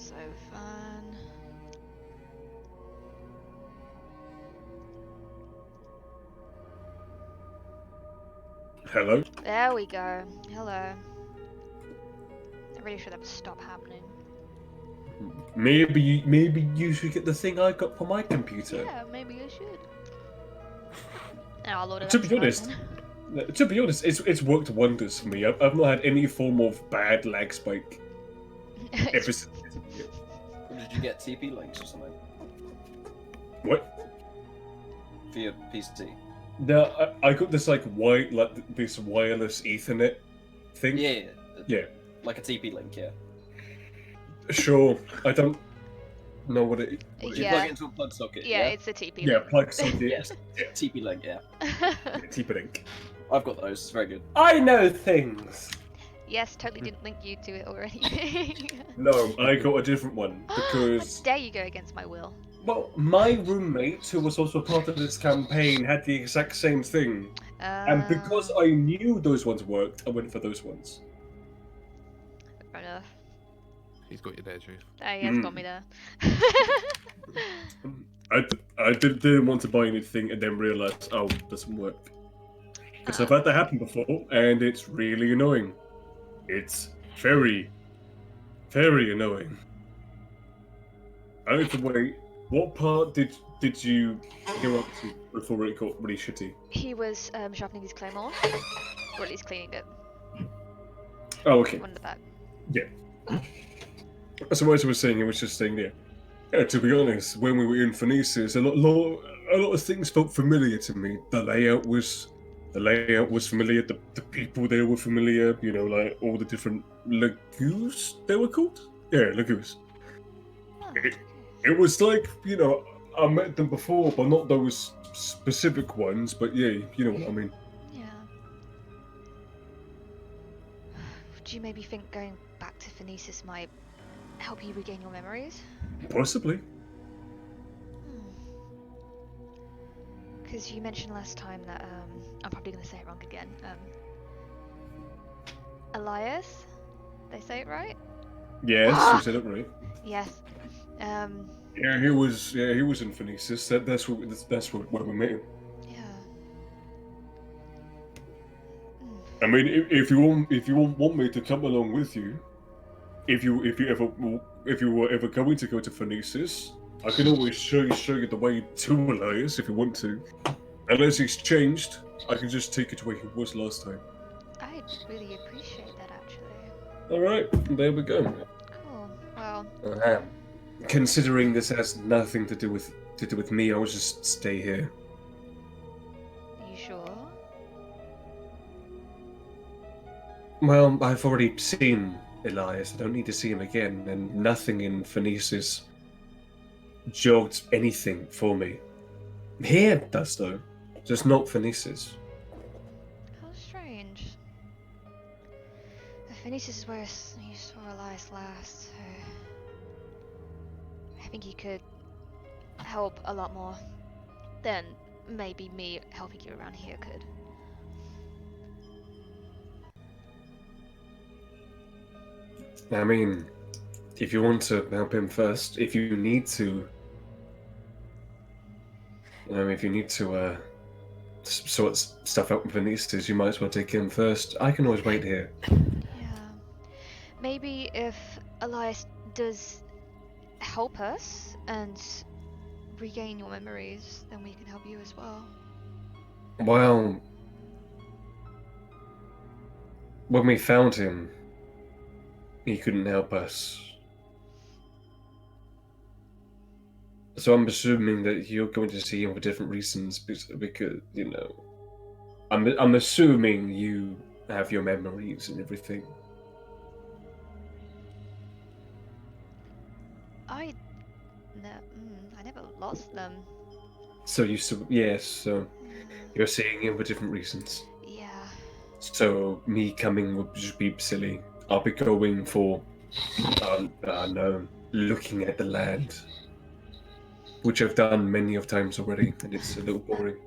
So fun. Hello? There we go. Hello. I'm really sure that would stop happening. Maybe you should get the thing I got for my computer. Yeah, maybe I should. And I'll load it To up be tonight honest, then. it's worked wonders for me. I've not had any form of bad lag spike ever since. Did you get TP links or something What? for your PC? No, I got this this wireless Ethernet thing. Yeah. Like a TP link, yeah. Sure, I don't know what it. You Yeah. plug it into a plug socket. Yeah, it's a TP Yeah, link. plug socket. Yes. TP link, yeah. TP link. I've got those. It's very good. I know things. Yes, totally didn't link you to it or anything. No, I got a different one How because. dare you go against my will? Well, my roommate, who was also part of this campaign, had the exact same thing. And because I knew those ones worked, I went for those ones. Fair enough. He's got you there, Drew. He has got me there. I didn't want to buy anything and then realize, oh, it doesn't work. Because I've had that happen before, and it's really annoying. It's very, very annoying. Either way, what part did you go up to before it got really shitty? He was sharpening his claymore, or at least cleaning it. Oh, okay. One in the back. Yeah. So as I was saying, I was just saying, yeah, to be honest, when we were in Phoenicia, a lot of things felt familiar to me. The layout was familiar. The people there were familiar. You know, like all the different lagoons they were called. Yeah, lagoons. Oh, It was like, you know, I met them before, but not those specific ones. But yeah, you know what I mean. yeah. Do you maybe think going back to Phoenicis might help you regain your memories? Possibly. Because you mentioned last time that, I'm probably going to say it wrong again, Elias? Did I say it right? Yes, you said it right. Yes. Yeah, he was in Phoenicis. That's where we met him. Yeah. I mean, if you want me to come along with you, if you were ever going to go to Phoenicis, I can always show you the way to Elias if you want to. Unless he's changed, I can just take it to where he was last time. I'd really appreciate that, actually. All right, there we go. Cool. Well, Considering this has nothing to do with me, I will just stay here. you sure? Well, I've already seen Elias. I don't need to see him again, and nothing in Phoenicis jogged anything for me. Here it does, though. Just not Phoenicis. How strange. Phoenicis is where you saw Elias last, so I think he could help a lot more than maybe me helping you around here could. I mean, if you want to help him first, if you need to sort stuff out with Phoenicis, you might as well take him first. I can always wait here. Yeah. Maybe if Elias does help us and regain your memories, then we can help you as well. Well, when we found him, he couldn't help us. So I'm assuming that you're going to see him for different reasons because you know, I'm assuming you have your memories and everything. I never lost them. So you're seeing him for different reasons. Yeah. So me coming would just be silly. I'll be going for, looking at the land, which I've done many of times already, and it's a little boring.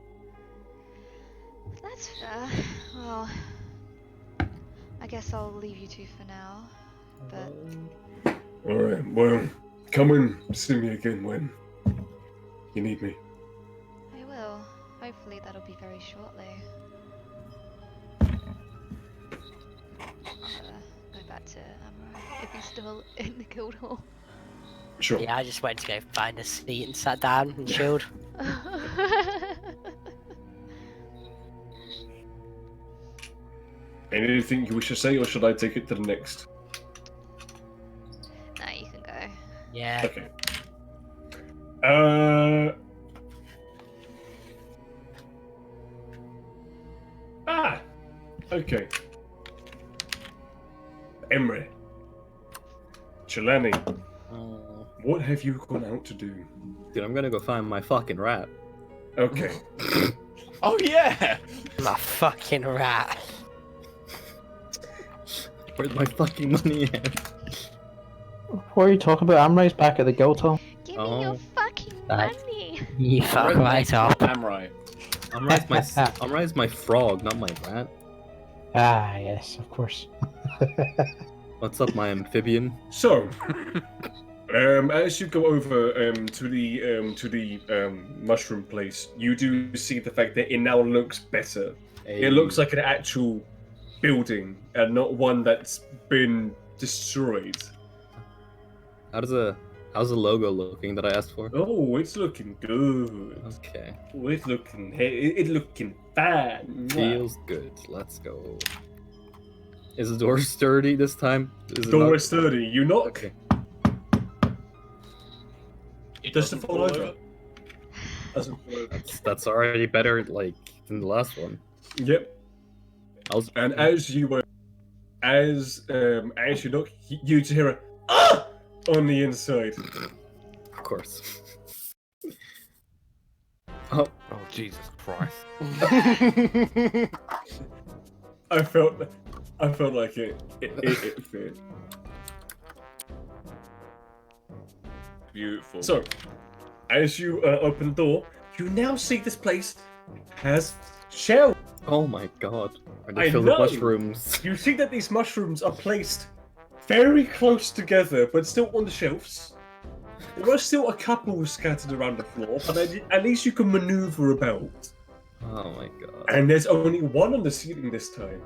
That's fair. Well, I guess I'll leave you two for now. But Alright, well, come and see me again when you need me. I will. Hopefully that'll be very shortly. Go back to Amara if he's still in the guild hall. Sure. Yeah, I just went to go find a seat and sat down and chilled. Anything you wish to say, or should I take it to the next? Nah, you can go. Yeah. Okay. Okay. Emre. Chelani, what have you gone out to do? Dude, I'm gonna go find my fucking rat. Okay. Oh yeah! My fucking rat. Where's my fucking money at? What are you talking about? Amray's back at the guild hall. Give me your Oh. fucking Right. money! You fuck right up. I'm right. Amray's my frog, not my rat. Ah, yes, of course. What's up, my amphibian? So, as you go over to the mushroom place, you do see the fact that it now looks better. Hey. It looks like an actual building and not one that's been destroyed. How's the logo looking that I asked for? Oh, it's looking good. Okay. Oh, it's looking fine. Feels good. Let's go. Is the door sturdy this time? Is it Door not- is sturdy. You knock. Okay. It Does it doesn't fall over? Doesn't fall over. That's already better, like, than the last one. Yep. And as you knock, you just hear a ah on the inside. Of course. Oh, Oh, Jesus Christ. I felt like it fit. Beautiful. So, as you open the door, you now see this place has shelves. oh my god. Are I they filled know. with mushrooms? You see that these mushrooms are placed very close together, but still on the shelves. There are still a couple scattered around the floor, but at least you can maneuver about. Oh my god. And there's only one on the ceiling this time.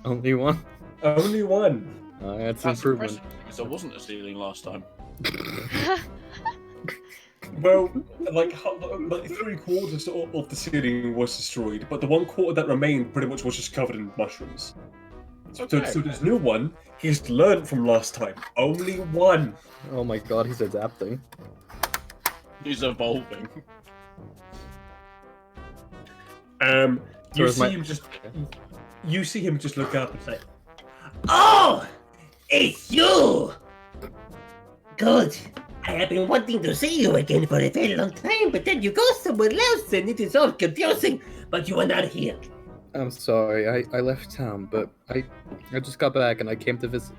Only one? Only one. That's That's improvement. impressive because there wasn't a ceiling last time. Well, like 3/4 of the ceiling was destroyed, but the 1/4 that remained pretty much was just covered in mushrooms. So this new one, he's learned from last time. Only one. Oh my god, he's adapting. He's evolving. You is see my- him just. You see him just look up and say, Oh, it's you! Good. I have been wanting to see you again for a very long time, but then you go somewhere else and it is all confusing. But you are not here. I'm sorry, I left town, but I just got back and I came to visit.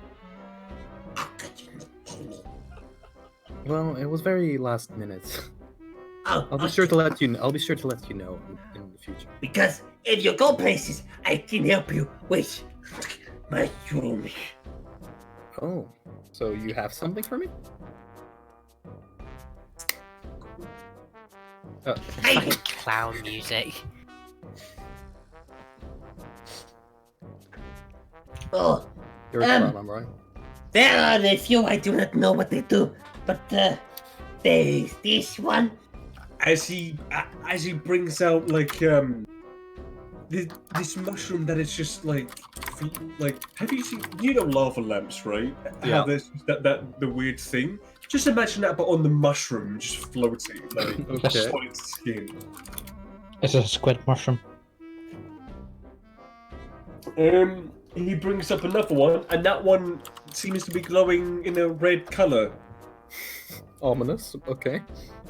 How could you not tell me? Well, it was very last minute. Oh, I'll be okay. sure to let you know. I'll be sure to let you know in the future. Because if you go places, I can help you with mushrooms. Oh, so you have something for me? Fucking clown music. Oh, You're a clown, I'm right. there are a few I do not know what they do, but there's this one. as he brings out like this mushroom that is just like have you seen lava lamps, right? Yeah. How there's that the weird thing. Just imagine that, but on the mushroom, just floating like Okay. on its skin. It's a squid mushroom. He brings up another one, and that one seems to be glowing in a red color. Ominous. Okay.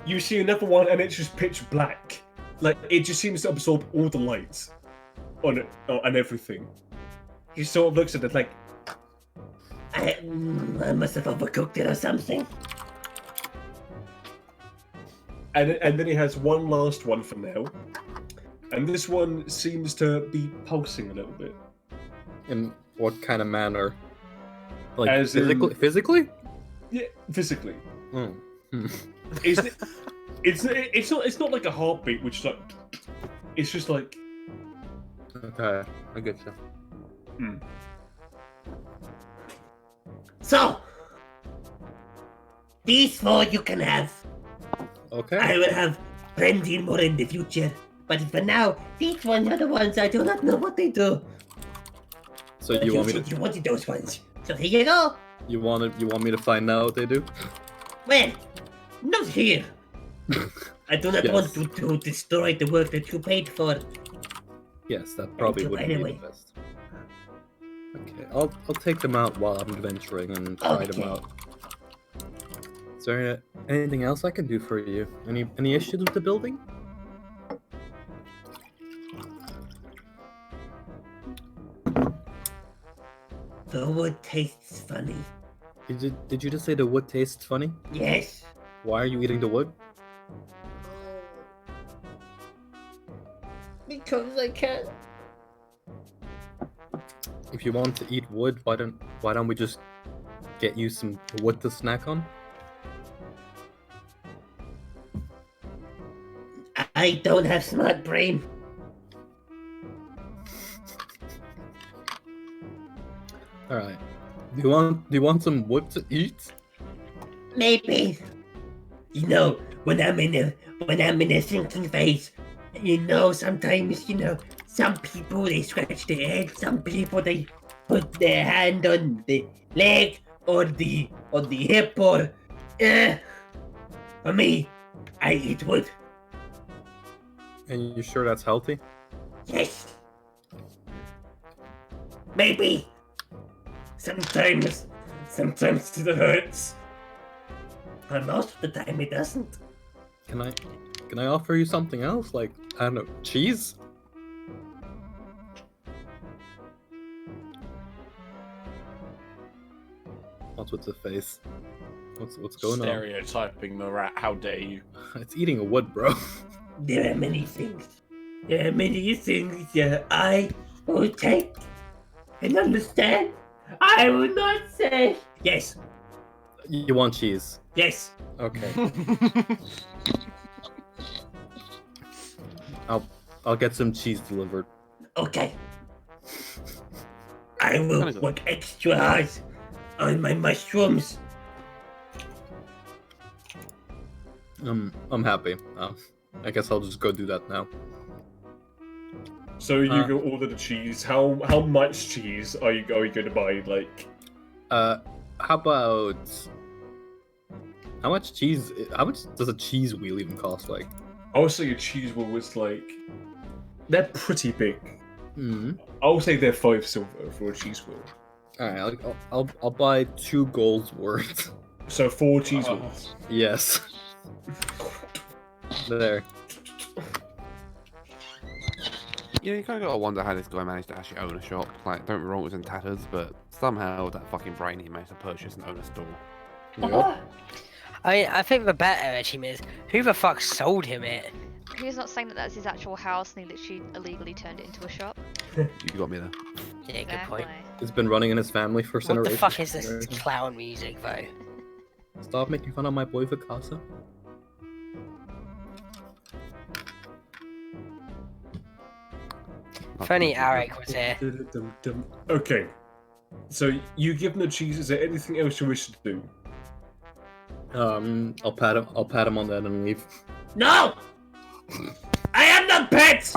You see another one, and it's just pitch black. Like it just seems to absorb all the lights on it and everything. He sort of looks at it like, I must have overcooked it or something. and then he has one last one for now, and this one seems to be pulsing a little bit. In what kind of manner? Like As in- physically? Yeah, physically. Mm. Hmm. It's not like a heartbeat, which is like. It's just like. Okay, I get you. So, these 4 you can have. Okay. I will have plenty more in the future. But for now, these ones are the ones I do not know what they do. So But you want me said to you wanted those ones. So here you go. you want me to find out what they do? Well, not here. I do not Yes. want to destroy the work that you paid for. Yes, that probably you, wouldn't by be the the way. best. Okay, I'll take them out while I'm adventuring and try them Okay. out. Is there anything else I can do for you? Any issues with the building? The wood tastes funny. Did you just say the wood tastes funny? Yes. Why are you eating the wood? Because I can. If you want to eat wood, why don't we just get you some wood to snack on? I don't have smart brain. All right. Do you want some wood to eat? Maybe. You know, when I'm in a thinking phase, sometimes, some people they scratch their head, some people they put their hand on the leg or the hip or for me, I eat wood. And you sure that's healthy? Yes. Maybe. Sometimes it hurts. But most of the time it doesn't. Can I offer you something else? Like, I don't know, cheese? What's with the face? What's going on? Stereotyping the rat. How dare you? It's eating a wood, bro. There are many things. There are many things that I will take and understand. I will not say. Yes, You want cheese? yes. Okay. I'll get some cheese delivered. Okay. I will work extra hard on my mushrooms. I'm happy. I guess I'll just go do that now. So you go order the cheese. How much cheese are you going to buy? Like, How about how much cheese? How much does a cheese wheel even cost? Like, I would say a cheese wheel was like, they're pretty big. hmm. I would say they're 5 silver for a cheese wheel. All right, I'll buy 2 golds worth. So 4 cheese wheels. Yes. There. You know, you kind of gotta wonder how this guy managed to actually own a shop. Like, don't get me wrong, it was in tatters, but somehow that fucking brain he managed to purchase and own a store. Yep. I think the better achievement is who the fuck sold him it? He's not saying that that's his actual house and he literally illegally turned it into a shop. You got me there. Yeah, good point. It's been running in his family for What the generations. fuck is this clown music though? Stop making fun of my boy Vicasa. If only Arik was here. Okay. So you give them the cheese. Is there anything else you wish to do? I'll pat him on that and leave. No! I am not pet!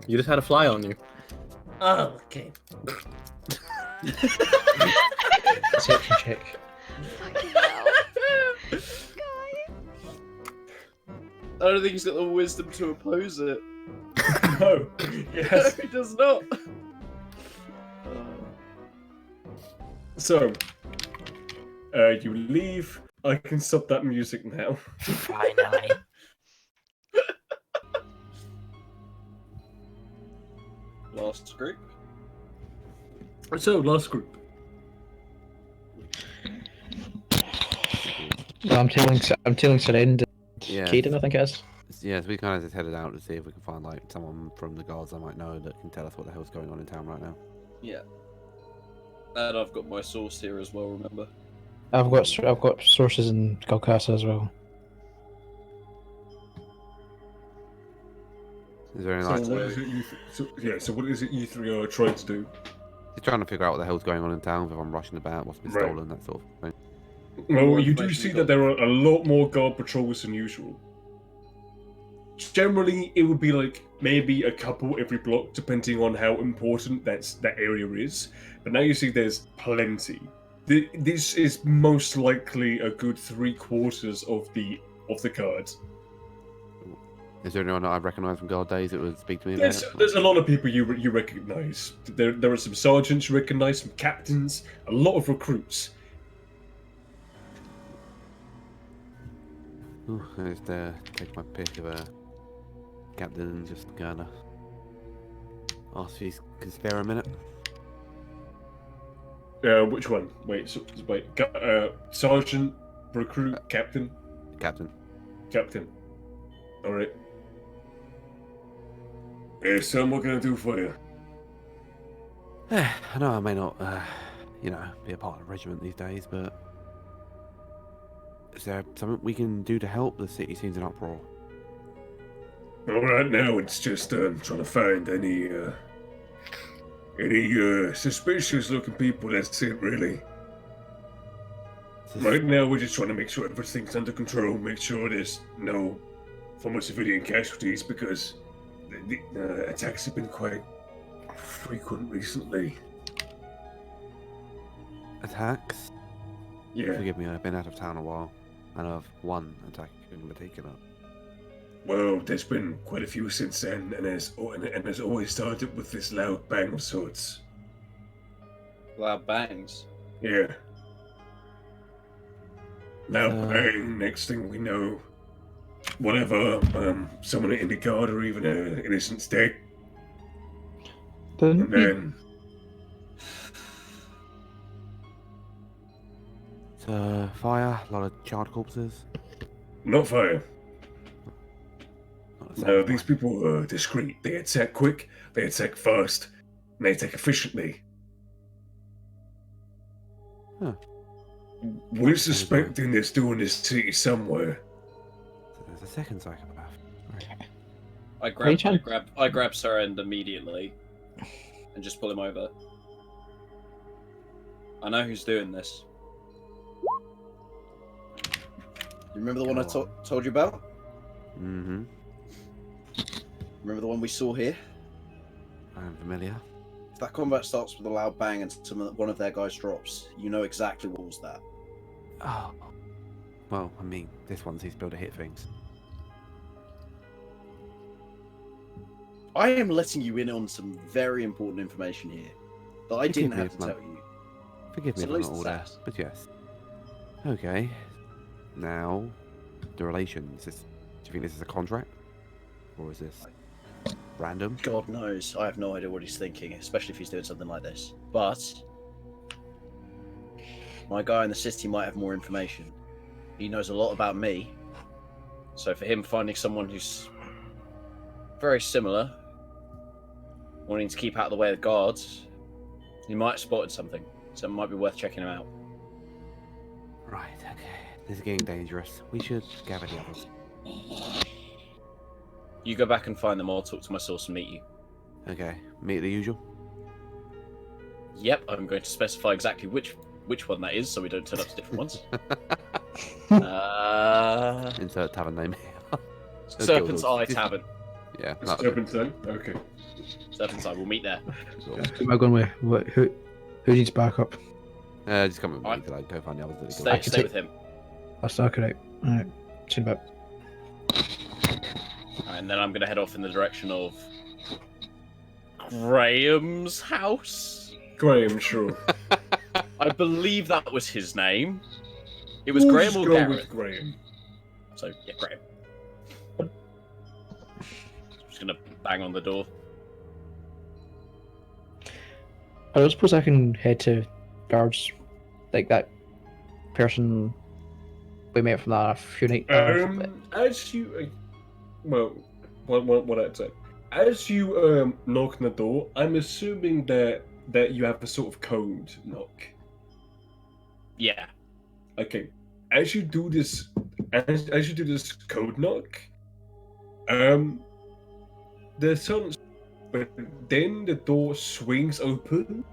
You just had a fly on you. Oh, okay. Perception check. Fucking hell. I don't think he's got the wisdom to oppose it. No. Yes. He does not. So, you leave. I can stop that music now. Finally. Last group. So, last group. Well, I'm telling Sarend and Yeah. Caden, I think it is. Yeah, so we kind of just headed out to see if we can find like, someone from the guards I might know that can tell us what the hell's going on in town right now. Yeah. And I've got my source here as well, remember? I've got sources in Calcassa as well. Is there any So like? what is it so what is it you three are trying to do? You're trying to figure out what the hell's going on in town, if I'm rushing about, what's been Right. stolen, that sort of thing. Well, More you do information see you that got? there are a lot more guard patrols than usual. Generally, it would be like maybe a couple every block, depending on how important that area is. But now you see there's plenty. This is most likely a good 3/4 of the guards. Is there anyone that I recognise from guard days that would speak to me about it? There's a lot of people you recognise. There are some sergeants you recognise, some captains, a lot of recruits. Ooh, I just take my pick of a captain and just kinda ask if he can spare a minute. Which one? Wait, sergeant, recruit, captain, Captain. captain. All right. Hey, son, what can I do for you? I know I may not, be a part of the regiment these days, but is there something we can do to help? The city seems in uproar. All right, now it's just trying to find any suspicious-looking people. That's it, really. Right now, we're just trying to make sure everything's under control, make sure there's no former civilian casualties, because the attacks have been quite frequent recently. Attacks? Yeah. Forgive me, I've been out of town a while. I know of one attack in particular. Well, there's been quite a few since then, and has always started with this loud bang of sorts. Loud bangs. Yeah. Loud bang. Next thing we know, whatever, someone in the guard or even an innocent's dead, and then So, fire, a lot of charred corpses. not fire. Not the No, same these fire. people are discreet. They attack quick, they attack fast, and they attack efficiently. Huh. We're suspecting they're still in this city somewhere. So there's a second psychopath. Right. I grab Sarend immediately and just pull him over. I know who's doing this. You remember the one I told you about? Mm-hmm. Remember the one we saw here? I'm familiar. If that combat starts with a loud bang and one of their guys drops, you know exactly what was that. Oh. Well, I mean, this one seems to be able to hit things. I am letting you in on some very important information here that I didn't have to tell you. Forgive me So if I'm at not least all it's there, that. but yes. Okay. Now, the relations. Do you think this is a contract? Or is this random? God knows. I have no idea what he's thinking, especially if he's doing something like this. But my guy in the city might have more information. He knows a lot about me. So for him finding someone who's very similar, wanting to keep out of the way of the guards, he might have spotted something. So it might be worth checking him out. Right, okay. This is getting dangerous. We should gather the others. You go back and find them. I'll talk to my source and meet you. Okay, meet the usual. Yep, I'm going to specify exactly which one that is, so we don't turn up to different ones. Insert tavern name here. Serpent's Eye Tavern. Yeah. Serpent's Eye? Okay. Serpent's Eye. We'll meet there. Cool. Who am I going with? Who needs backup? Just come with me Alright. to go find the others. That Stay, can stay take- with him. That's okay. Alright. See you in a bit. And then I'm going to head off in the direction of Graham's house. Graham, sure. I believe that was his name. It was We'll Graham just or go Gareth. with Graham. So, yeah, Graham. Just going to bang on the door. I don't suppose I can head to guards, like that person we met from that a few nights. As you, well, what I'd say, as you knock on the door, I'm assuming that that you have a sort of code knock. Yeah. Okay. As you do this code knock, there's some, but then the door swings open.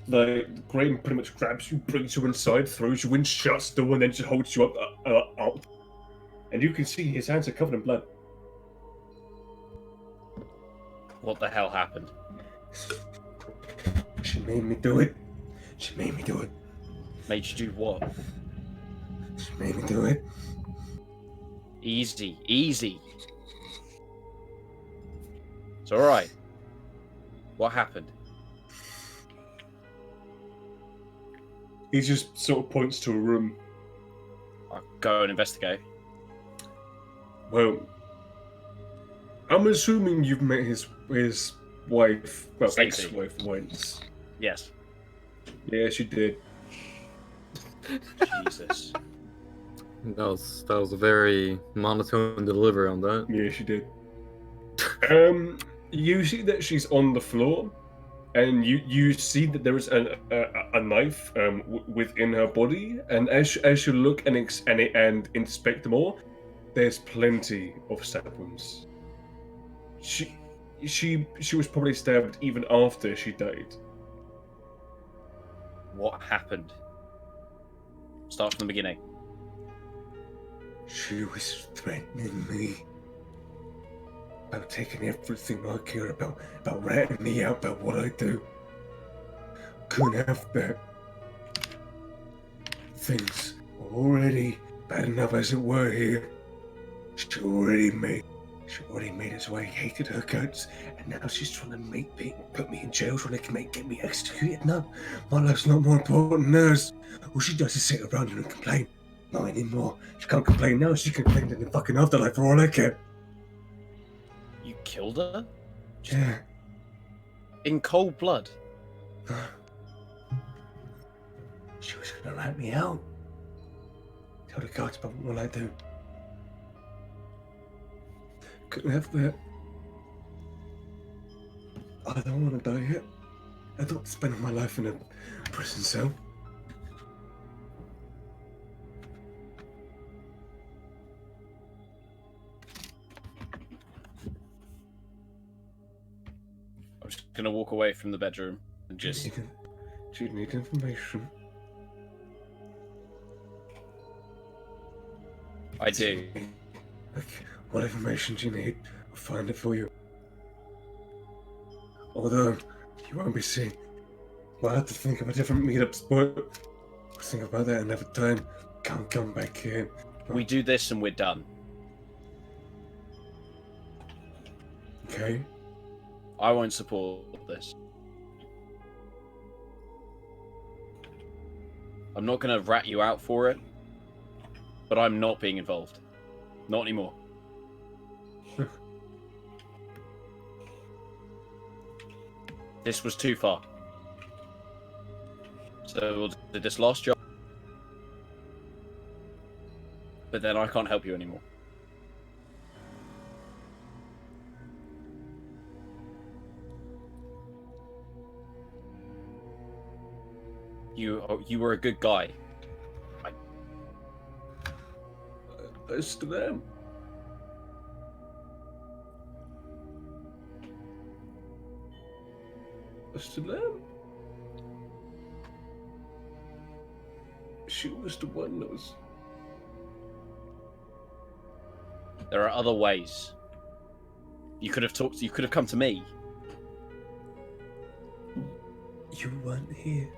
Like Graham pretty much grabs you, brings you inside, throws you in, shuts the door, and then just holds you up. And you can see his hands are covered in blood. What the hell happened? She made me do it. She made me do it. Made you do what? She made me do it. Easy, easy. It's alright. What happened? He just sort of points to a room. I'll go and investigate. Well, I'm assuming you've met his wife, well, Stacey. ex-wife once. Yes. Yeah, she did. Jesus. That was a very monotone delivery on that. Yeah, she did. You see that she's on the floor, and you see that there is a knife within her body, and as you look and inspect more, there's plenty of stab wounds. She was probably stabbed even after she died. What happened? Start from the beginning. She was threatening me about taking everything I care about ratting me out about what I do. Couldn't have that. Things were already bad enough as it were here. She already made it so I hated her guts, and now she's trying to put me in jail, trying to get me executed. No, my life's not more important than hers. All she does is sit around here and complain. Not anymore. She can't complain now. She complained in the fucking afterlife for all I care. You killed her? Yeah. In cold blood? She was gonna rat me out. Tell the guards about what I do. Couldn't have that. I don't want to die yet. I don't spend my life in a prison cell. I'm just gonna walk away from the bedroom and just... Do you need information? I do. Okay. What information do you need? I'll find it for you. Although, you won't be seen. We'll have to think of a different meetup spot. We'll think about that another time. Can't come back here. We do this and we're done. Okay? I won't support this. I'm not gonna rat you out for it, but I'm not being involved. Not anymore. This was too far. So we'll do this last job. But then I can't help you anymore. You were a good guy. I still am. I still am. She was the one that was... There are other ways. You could have talked. You could have come to me. You weren't here.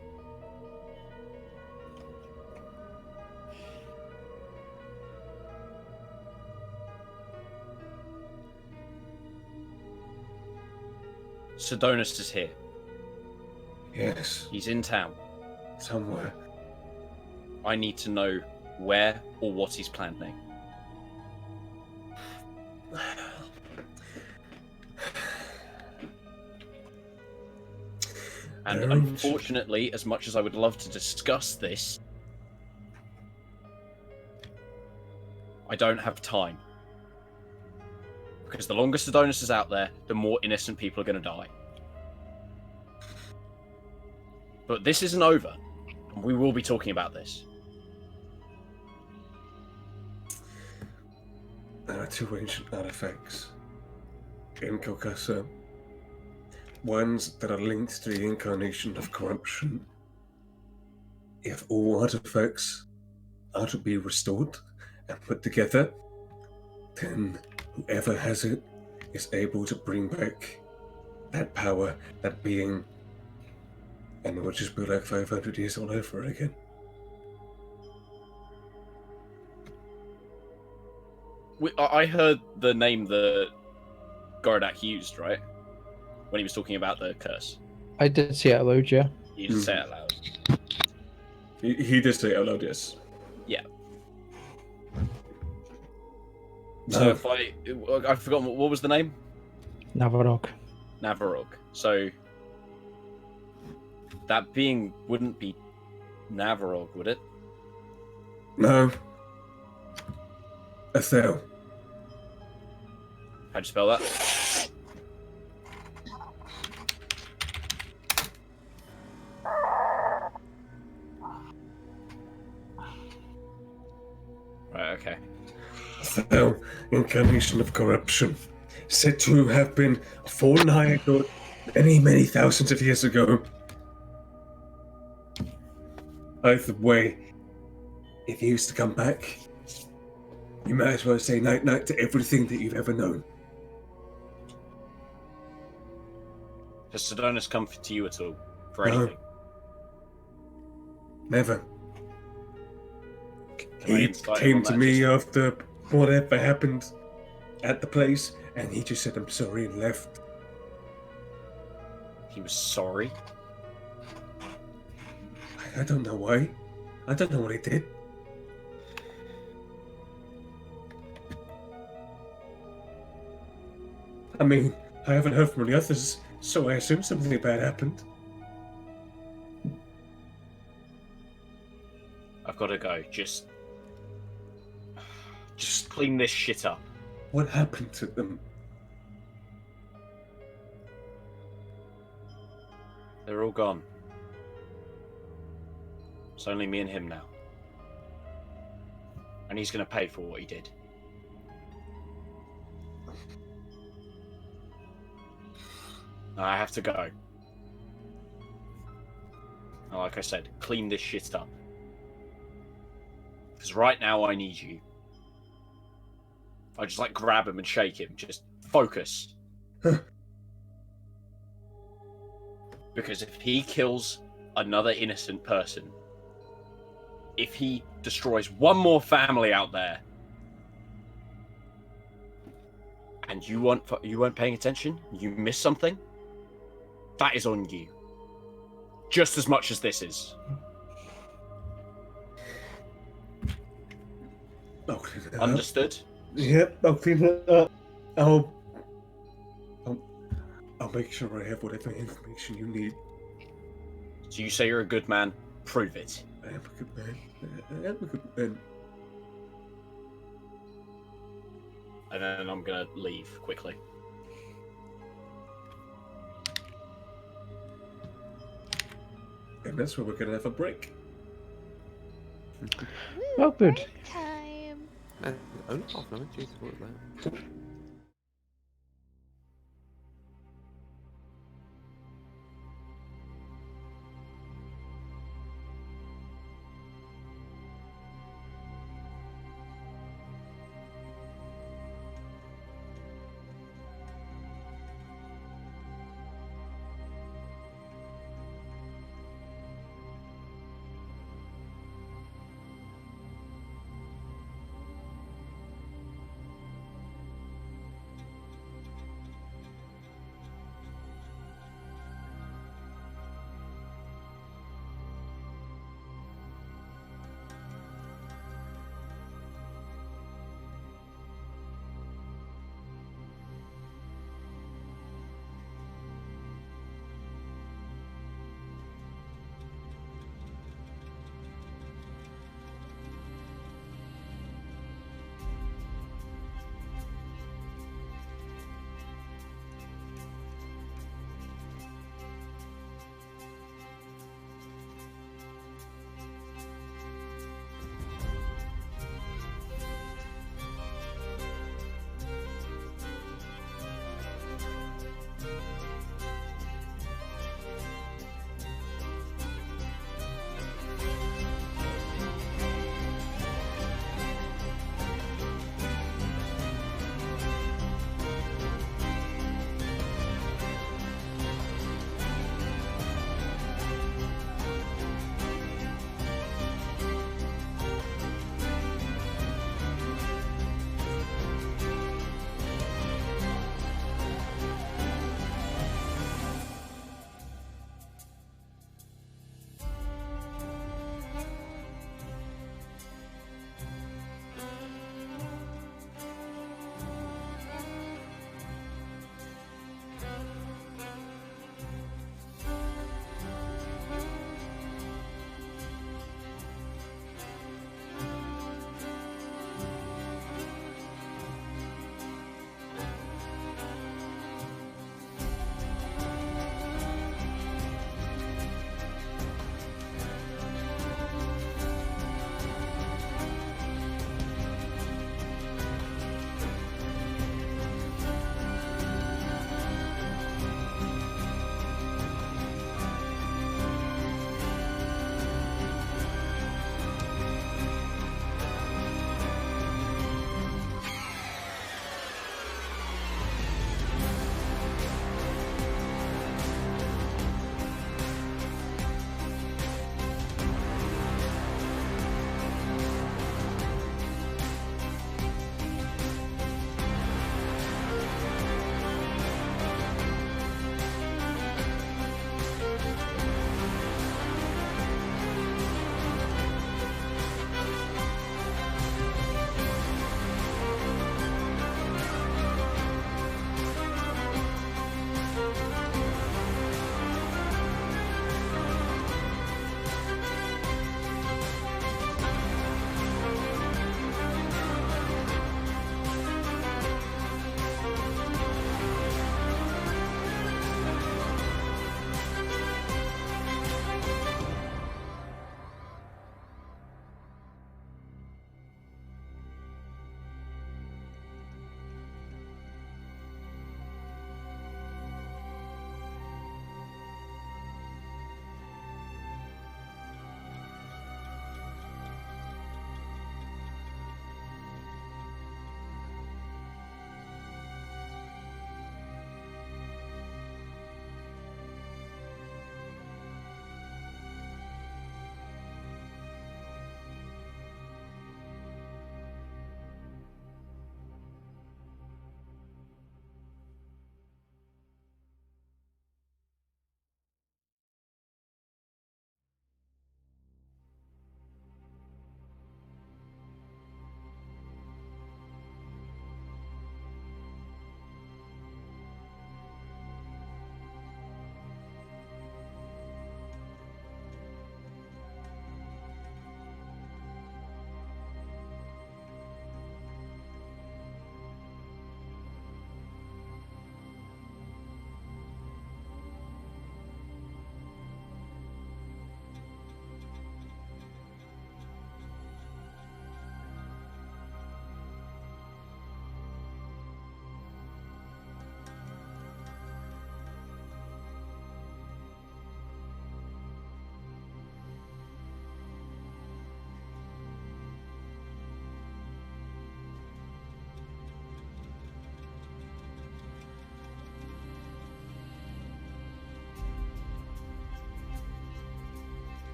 Sidonus is here. Yes, He's in town. somewhere. I need to know where or what he's planning. And Very unfortunately, as much as I would love to discuss this, I don't have time. Because the longer Sidonus is out there, the more innocent people are going to die. But this isn't over, and we will be talking about this. There are two ancient artifacts in Kilkasa. Ones that are linked to the incarnation of corruption. If all artifacts are to be restored and put together, then whoever has it is able to bring back that power, that being, and it will just be like 500 years all over again. I heard the name that Goridak used, right? When he was talking about the curse. I did say it out loud, yeah. You didn't say it out loud. He did say it out loud, yes. Yeah. So if I've forgotten, what was the name? Navarok. Navarog. So that being wouldn't be Navarog, would it? No. Athel. How'd you spell that? Right, okay. Athel, incarnation of corruption, said to have been a fallen high god many, many thousands of years ago. Either way, if he used to come back, you might as well say night-night to everything that you've ever known. Has Sidonus come to you at all for No. anything? Never. Can I He insight him came on to that me just- after whatever happened at the place, and he just said, "I'm sorry," and left. He was sorry. I don't know why. I don't know what he did. I mean, I haven't heard from the others, so I assume something bad happened. I've got to go. Just clean this shit up. What happened to them? They're all gone. It's only me and him now. And he's going to pay for what he did. I have to go. And like I said, clean this shit up. Because right now I need you. I just like grab him and shake him. Just focus. Because if he kills another innocent person, if he destroys one more family out there, and you weren't paying attention, you missed something, that is on you. Just as much as this is. I'll clean it up. Understood? Yep, I'll clean it up. I'll make sure I have whatever information you need. So you say you're a good man, prove it. I am a good man. I am a good man. And then I'm gonna leave quickly. And that's where we're gonna have a break. Oh, good. Time. Only half an hour, Jesus, what was that?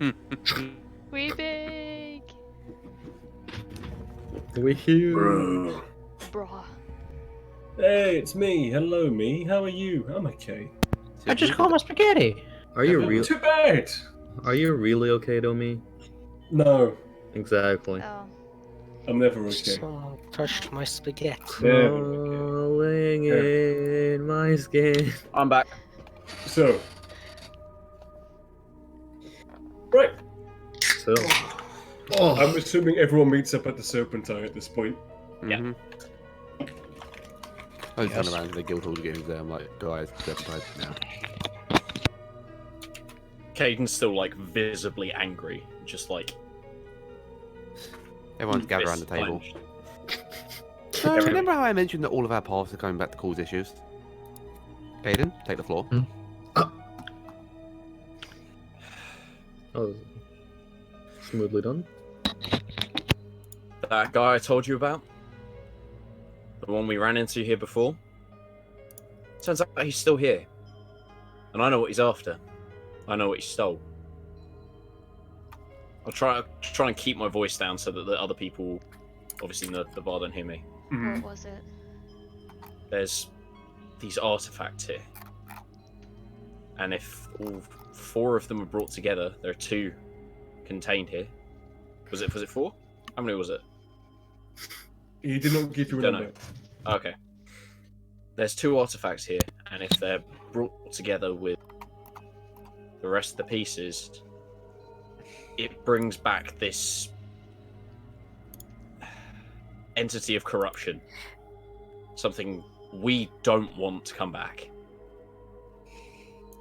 We big. We huge. Bro. Bruh. Hey, it's me. Hello, me. How are you? I'm okay. I just call my spaghetti. Are you Not real? too bad. Are you really okay, Domi? No, Exactly. Oh. I'm never okay. Someone touched my spaghetti. Never okay. Crawling in my skin. I'm back. So, right. So. Oh. I'm assuming everyone meets up at the Serpentine at this point. Yeah. Mhm. I was turn around to the guild hall again. I'm like, guys, Serpentine now. Caden's still like visibly angry, just like Everyone's gathered around the fist table. clenched. So, remember how I mentioned that all of our paths are coming back to cause issues? Caden, take the floor. Oh, smoothly done. That guy I told you about, the one we ran into here before. Turns out he's still here, and I know what he's after. I know what he stole. I'll try and keep my voice down so that the other people, obviously in the bar, don't hear me. What was it? There's these artifacts here, and if all 4 of them are brought together, there are 2 contained here. Was it 4? How many was it? He did not give you a Don't number. know. Okay. There's 2 artifacts here, and if they're brought together with the rest of the pieces, it brings back this entity of corruption. Something we don't want to come back.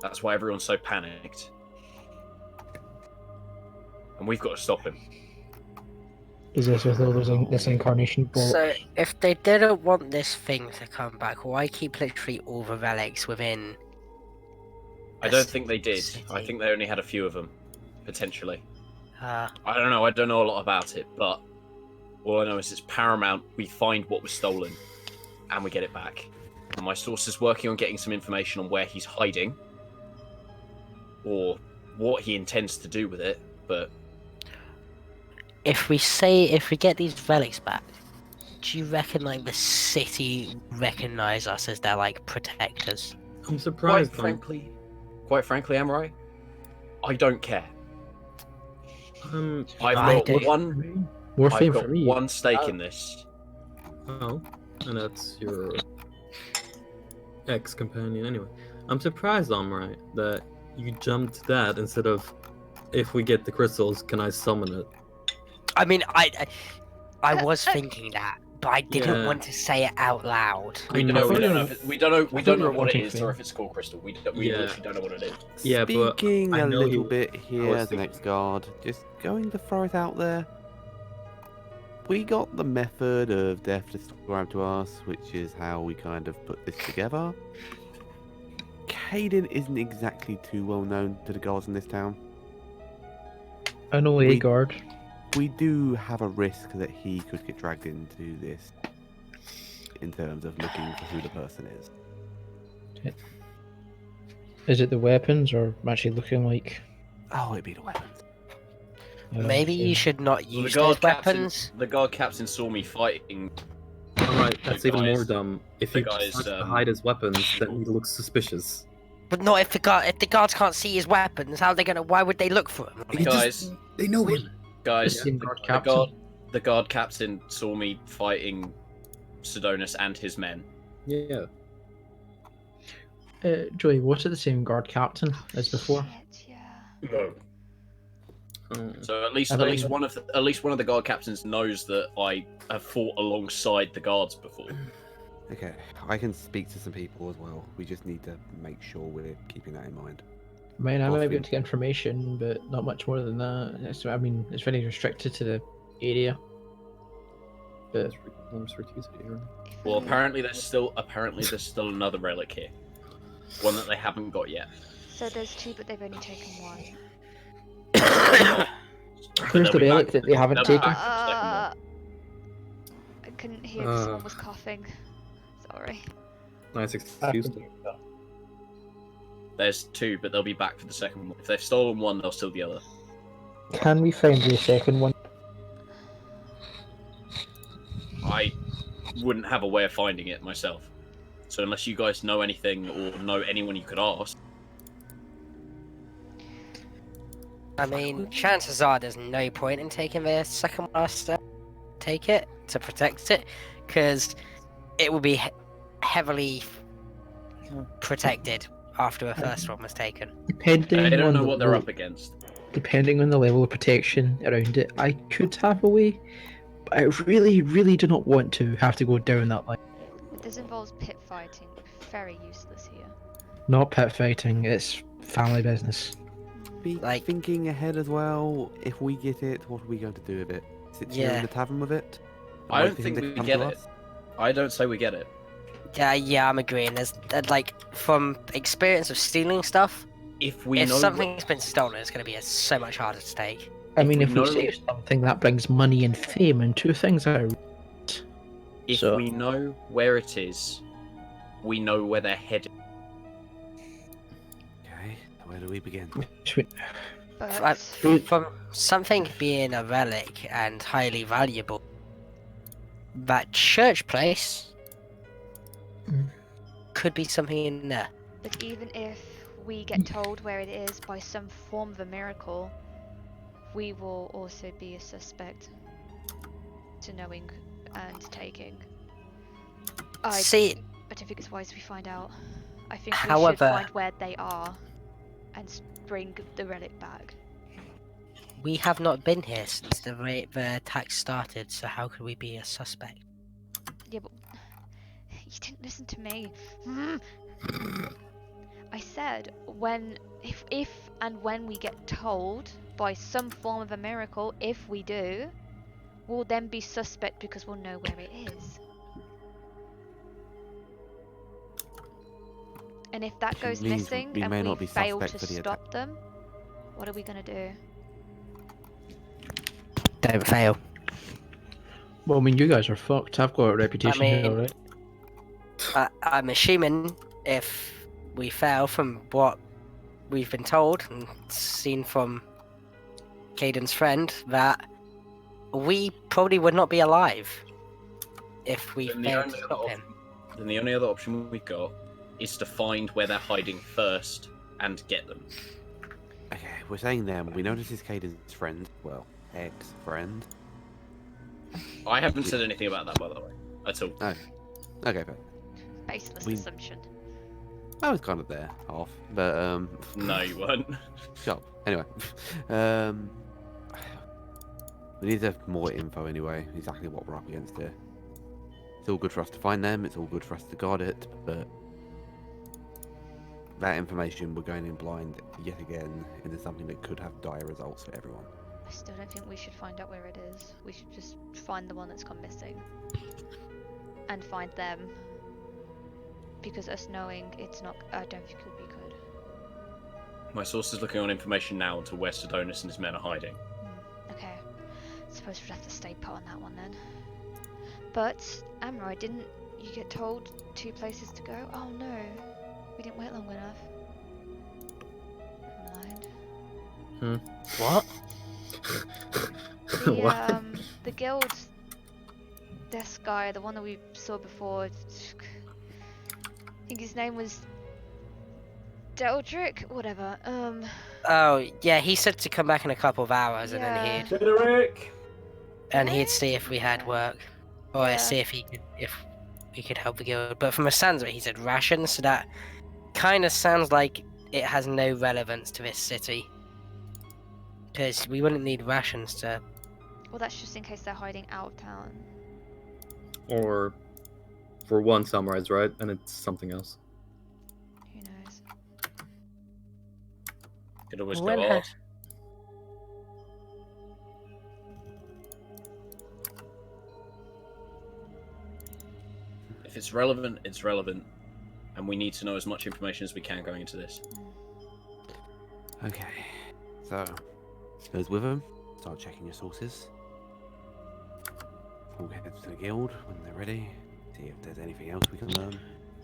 That's why everyone's so panicked. And we've got to stop him. Is this with all this incarnation bollocks? So, if they didn't want this thing to come back, why keep literally all the relics within? I don't think they did. I think they only had a few of them, potentially. I don't know. I don't know a lot about it, but all I know is it's paramount we find what was stolen and we get it back. And my source is working on getting some information on where he's hiding or what he intends to do with it, but if we get these relics back, do you reckon like the city recognize us as their like protectors? I'm surprised. Quite frankly, Amrai, I don't care. I I've do. got one. More I've fame got for me. one stake in this. Oh, and that's your ex-companion anyway. I'm surprised, Amrai, that you jumped to that instead of, if we get the crystals, can I summon it? I mean, I was thinking that, but I didn't want to say it out loud. We don't know what it is or if it's Skull Crystal. We Yeah. literally don't know what it is. Yeah, Speaking but I a know little you- bit I here was as an thinking- ex-guard, just going to throw it out there. We got the method of death described to us, which is how we kind of put this together. Caden isn't exactly too well known to the guards in this town. I know a guard. We do have a risk that he could get dragged into this in terms of looking for who the person is. Is it the weapons or actually looking like? Oh, it'd be the weapons. Maybe you should not Well, use those weapons. The guard captain saw me fighting. Alright, that's The even guys- more dumb. If the he guys, decides to hide his weapons, then he looks suspicious. But not if the guards can't see his weapons. How are they gonna? Why would they look for him? Guys, They know him. guys, Same guard captain. the guard captain saw me fighting Sidonus and his men. Yeah. Joey, was it the same guard captain as before? Shit, yeah. No. So at least I don't know. one of the guard captains knows that I have fought alongside the guards before. Okay, I can speak to some people as well. We just need to make sure we're keeping that in mind. I mean, I might be Often. able to get information, but not much more than that. I mean, it's very restricted to the area. But Well, apparently there's still another relic here, one that they haven't got yet. So there's 2, but they've only taken 1. where's the They'll be relic back- that they haven't they'll be taken? back for the second one. I couldn't hear if someone was coughing. Sorry. Nice excuse. There's 2, but they'll be back for the second one. If they've stolen one, they'll steal the other. Can we find the second one? I wouldn't have a way of finding it myself. So unless you guys know anything or know anyone you could ask. I mean, chances are there's no point in taking the second one step. Take it to protect it, because it will be heavily protected after the first one was taken. Depending I don't on know the what they're le- up against. Depending on the level of protection around it, I could have a way, but I really, really do not want to have to go down that line. But this involves pit fighting. Very useless here. Not pit fighting, it's family business. Be Like- thinking ahead as well. If we get it, what are we going to do with it? Sit here Yeah. in the tavern with it? I Wait don't for him think to we come get to it. us? I don't say we get it. Yeah, I'm agreeing. There's like, from experience of stealing stuff, If we if know something's been stolen, it's going to be so much harder to take. I If mean, we if we know- save something, that brings money and fame, and two things are. if So- we know where it is, we know where they're headed. Okay, where do we begin? But From something being a relic and highly valuable, that church place Mm. could be something in there. But even if we get told where it is by some form of a miracle, we will also be a suspect to knowing and taking. I See, don't think it's wise we find out. I think we should However- find where they are and bring the relic back. we have not been here since the attack started, so how could we be a suspect? Yeah, but you didn't listen to me. I said if and when we get told by some form of a miracle, if we do, we'll then be suspect because we'll know where it is. And if that goes means missing we and may we not be fail suspect to for the stop them, what are we gonna do? Don't fail. Well, I mean, you guys are fucked. I've got a reputation here, mean- alright? I'm assuming if we fail from what we've been told and seen from Caden's friend, that we probably would not be alive if we Then failed to stop him. Then the only other option we've got is to find where they're hiding first and get them. Okay, we're saying them. We know this is Caden's friend. Well, ex-friend. I haven't said anything about that, by the way, at all. Oh. Okay, but Baseless We- assumption. I was kind of there, half. But, No, you weren't. shut up. Anyway. We need to have more info anyway, exactly what we're up against here. It's all good for us to find them, it's all good for us to guard it, but that information, we're going in blind yet again into something that could have dire results for everyone. I still don't think we should find out where it is. We should just find the one that's gone missing. And find them. Because us knowing it's not, I don't think it'll be good. My source is looking on information now to where Sidonus and his men are hiding. Okay. Suppose we'd have to stay put on that one then. But, Amroy, didn't you get told 2 places to go? Oh no. We didn't wait long enough. Never mind. What? The, What? the guild desk guy, the one that we saw before, I think his name was Deldrick? Whatever. Oh, yeah, he said to come back in a couple of hours and then Yeah. he'd see if we had work. Or Yeah. see if we could help the guild. But from the sounds of it, he said rations, so that kind of sounds like it has no relevance to this city. Because we wouldn't need rations to... Well, that's just in case they're hiding out of town. Or for one, summarize, right? And it's something else. Who knows? Could always When go had- ask. If it's relevant, it's relevant. And we need to know as much information as we can going into this. Okay, so goes with them. Start checking your sources. We'll head to the guild when they're ready. See if there's anything else we can learn.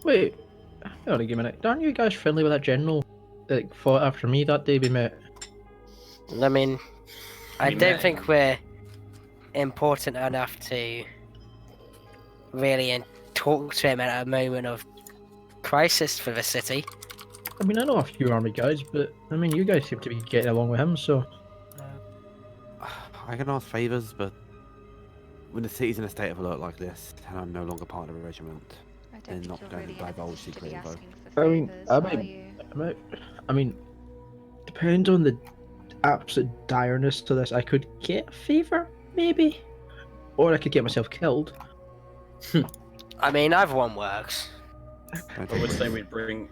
Wait, hold on a minute. Aren't you guys friendly with that general that fought after me that day we met? I mean, I We don't met think him. we're important enough to really talk to him at a moment of crisis for the city. I mean, I know a few army guys, but I mean, you guys seem to be getting along with him, so I can ask favors, but when the city's in a state of alert like this, and I'm no longer part of a regiment, I They're don't think not you're going to really in a divulge position to be secret info. asking for I mean, favors, I are mean, you? I mean, depends on the absolute direness to this. I could get a favor, maybe, or I could get myself killed. I mean, either one works. I would say we bring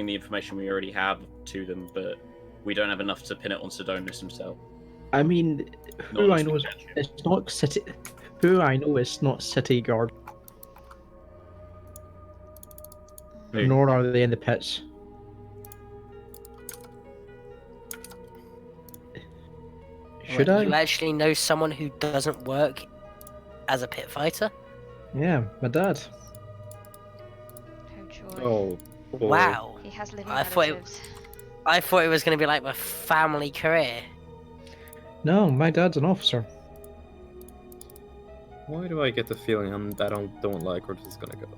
the information we already have to them, but we don't have enough to pin it on Sidonus himself. I mean, Not who I unless we know is catch him. it's not city. Who I know is not city guard, Who? nor are they in the pits. Should What, you I? actually know someone who doesn't work as a pit fighter? Yeah, my dad. Oh joy. Oh, boy. Wow. He has living I thought it- relatives. I thought it was going to be like a family career. No, my dad's an officer. Why do I get the feeling I don't like where this is gonna go?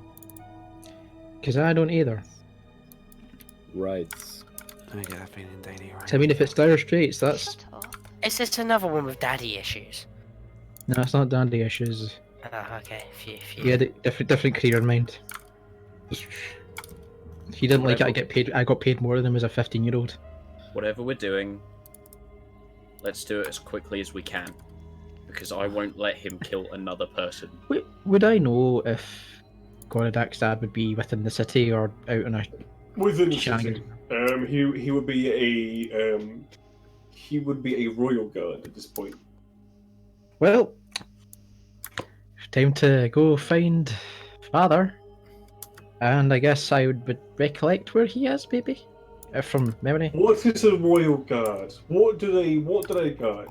Because I don't either. Right. I get that feeling daily, right? So, I mean, if it's dire straits, that's Shut up. Is this another one with daddy issues? no, it's not dandy issues. Oh, okay. Phew. He had a different career in mind. He didn't like it. I get paid. I got paid more than him as a 15-year-old. Whatever we're doing, let's do it as quickly as we can, because I won't let him kill another person. Would I know if Goridak's dad would be within the city or out on a Within the shenanigan? city, he would be a royal guard at this point. Well, time to go find father. And I guess I would recollect where he is, maybe, from memory. What is a royal guard? What do they guard?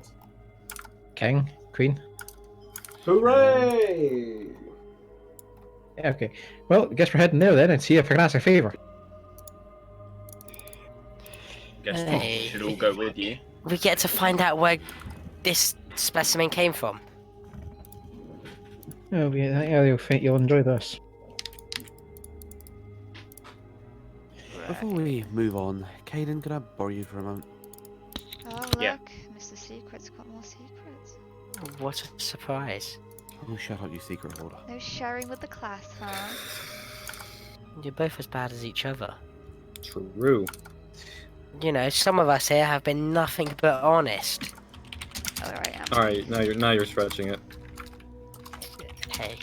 King, queen. Hooray! Yeah, okay. Well, I guess we're heading there then and see if I can ask a favor. Guess Hey. we should all go with you. We get to find out where this specimen came from. Oh, yeah, you'll enjoy this. Before we move on, Caden, could I borrow you for a moment? Oh look, Yeah. Mr. Secret's got more secrets. What a surprise. Oh, shut up, you secret holder. No sharing with the class, huh? You're both as bad as each other. True. You know, some of us here have been nothing but honest. Alright, I'm Alright, now you're stretching it. Hey,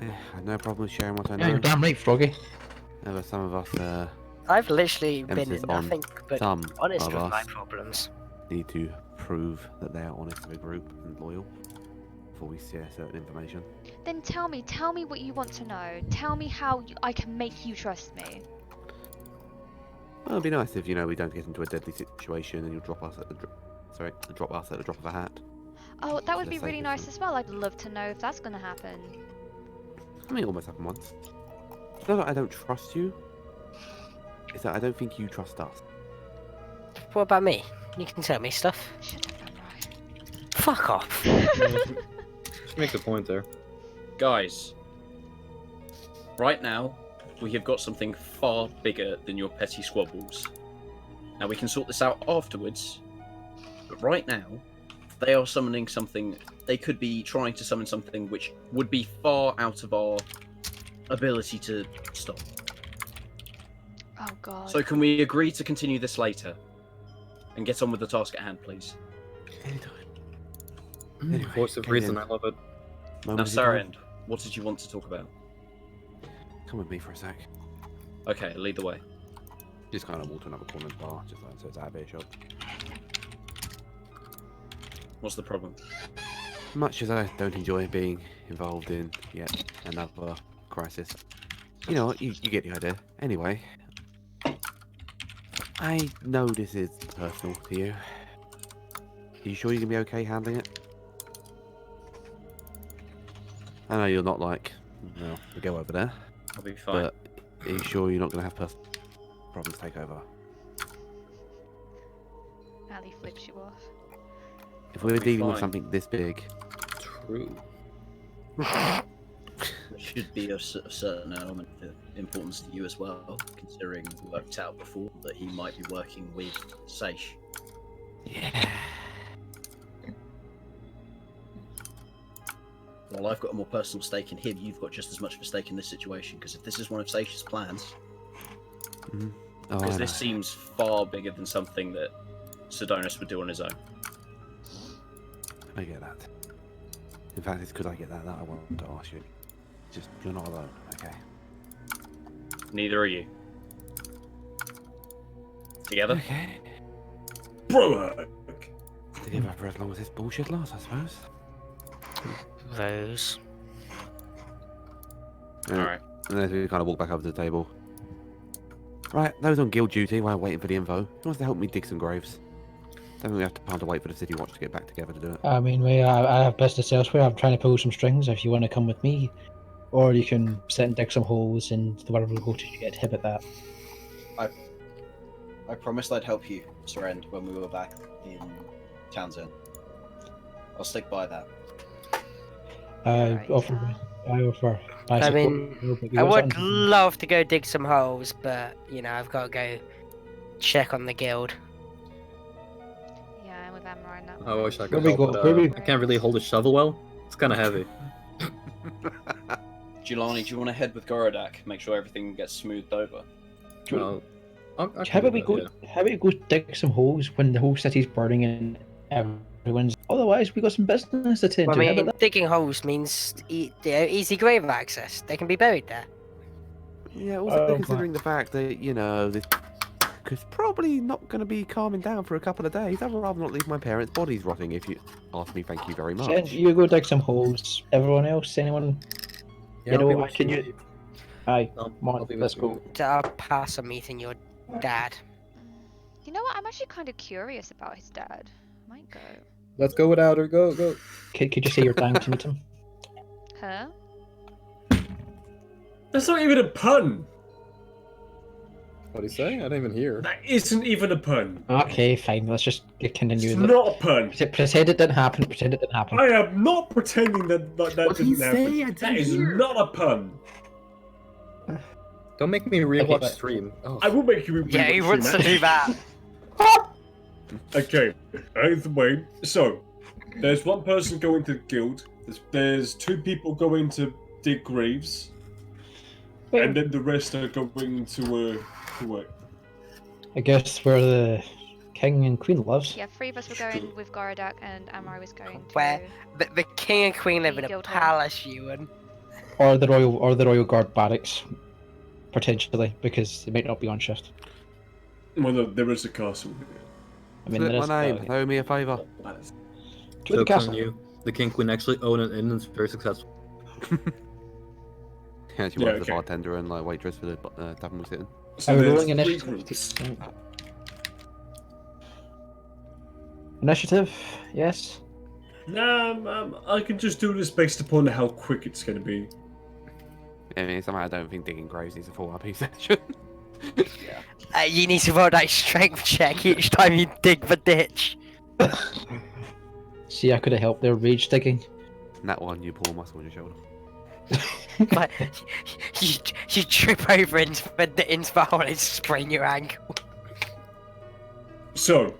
I have no problem with sharing what I Yeah, you're know. damn right, Froggy. But some of us I've literally been Emphasis on nothing but some honest of with my us. problems. need to prove that they are honest to a group and loyal before we share certain information. Then tell me what you want to know. Tell me how I can make you trust me. Well, it'd be nice if, we don't get into a deadly situation and you'll drop us at the drop us at the drop of a hat. Oh, that would For be the really sake of nice them. as well. I'd love to know if that's gonna happen. I mean, it almost happened once. It's not that I don't trust you. It's that I don't think you trust us. What about me? You can tell me stuff. Shut up, Ramrye. Fuck off. Just make the point there. Guys, right now, we have got something far bigger than your petty squabbles. Now, we can sort this out afterwards, but right now, they are summoning something. They could be trying to summon something which would be far out of our ability to stop. Oh god. So, can we agree to continue this later? And get on with the task at hand, please. Anytime. Mm, Anyway, Voice of okay reason, then. I love it. Now, Moment of your time. Sarend, what did you want to talk about? Come with me for a sec. Okay, lead the way. Just kind of walk to another corner of the bar, just like so it's out of earshot. What's the problem? Much as I don't enjoy being involved in yet another crisis, you know what? You get the idea. Anyway, I know this is personal to you. Are you sure you can be okay handling it? I know you're not like, well, we go over there, I'll be fine. but are you sure you're not going to have personal problems take over? Ali flips you off. If we were We'll be dealing with fine. something this big, True. There should be a certain element of importance to you as well, considering we worked out before that he might be working with Seish. yeah. While I've got a more personal stake in him, you've got just as much of a stake in this situation, because if this is one of Seish's plans, Oh, because I this know. seems far bigger than something that Sidonus would do on his own. I get that. In fact, it's because I get that I want to ask you. Just, you're not alone, okay? Neither are you. Together? Okay. Bro, Together for as long as this bullshit lasts, I suppose. Rose. Alright. And then we kind of walk back over to the table. Right, those on guild duty while waiting for the info. Who wants to help me dig some graves? Don't think we have to time to wait for the city watch to get back together to do it. I mean, I have business elsewhere. I'm trying to pull some strings. If you want to come with me, or you can sit and dig some holes and wherever we go to get hit at that. I promised I'd help you, Sarend, when we were back in Townsend. I'll stick by that. I offer. my I support, mean, but we I got would something- love to go dig some holes, but you know, I've got to go check on the guild. Yeah, I'm with Emma right now. I wish I Where could we help, go- but where we- I can't really hold a shovel well. It's kind of heavy. Jelani, do you want to head with Goridak? Make sure everything gets smoothed over. I How can about do we that, go? yeah. How about we go dig some holes when the whole city's burning and everyone's? Otherwise, we got some business to tend Well, to. I How mean, about that? digging holes means easy grave access. They can be buried there. Yeah, also Oh, considering the fact that, you know, this is probably not going to be calming down for a couple of days. I'd rather not leave my parents' bodies rotting if you ask me. Thank you very much. Send- you go dig some holes. Everyone else, anyone? Yeah, You I'll be know, with can you? Aye, I'll come on, be with let's you. go. So I'll pass on meeting your dad. You know what? I'm actually kind of curious about his dad. Might go. Let's go without her. Go, go. Could you say your thanks to meet him? Huh? that's not even a pun. What do you say? I didn't even hear. That isn't even a pun. Okay, fine. Let's just continue. It's not a pun. Pretend it didn't happen. Pretend it didn't happen. I am not pretending that that What did he didn't happen. say? I That didn't is hear. not a pun. Don't make me rewatch but- stream. Oh, I will make you. Yeah, he rewatch wants to that. do that. Okay, either way. So, there's one person going to the guild. There's two people going to dig graves, and then the rest are going to work. I guess where the king and queen lives. Yeah, three of us were going with Goridak, and Amar was going to. Where? The king and queen live in a Guild hall. palace, Ewan. Or the royal guard barracks, potentially, because they might not be on shift. Well, no, there is a castle. I mean, Slip there my is. name. Owe me a favour. To so the can castle. you? The king queen actually own an inn and it's very successful. Yeah, she Yeah, works as okay. a bartender and like waitress for the tavern we're sitting. So Are we there's rolling three initiative? groups. Initiative, yes. Nah, I can just do this based upon how quick it's going to be. I mean, somehow I don't think digging graves is a full RP session. You need to roll that strength check each time you dig the ditch. See, I could have helped their rage digging. And that one, you pull a muscle on your shoulder. But you trip over into the hole and sprain your ankle. So,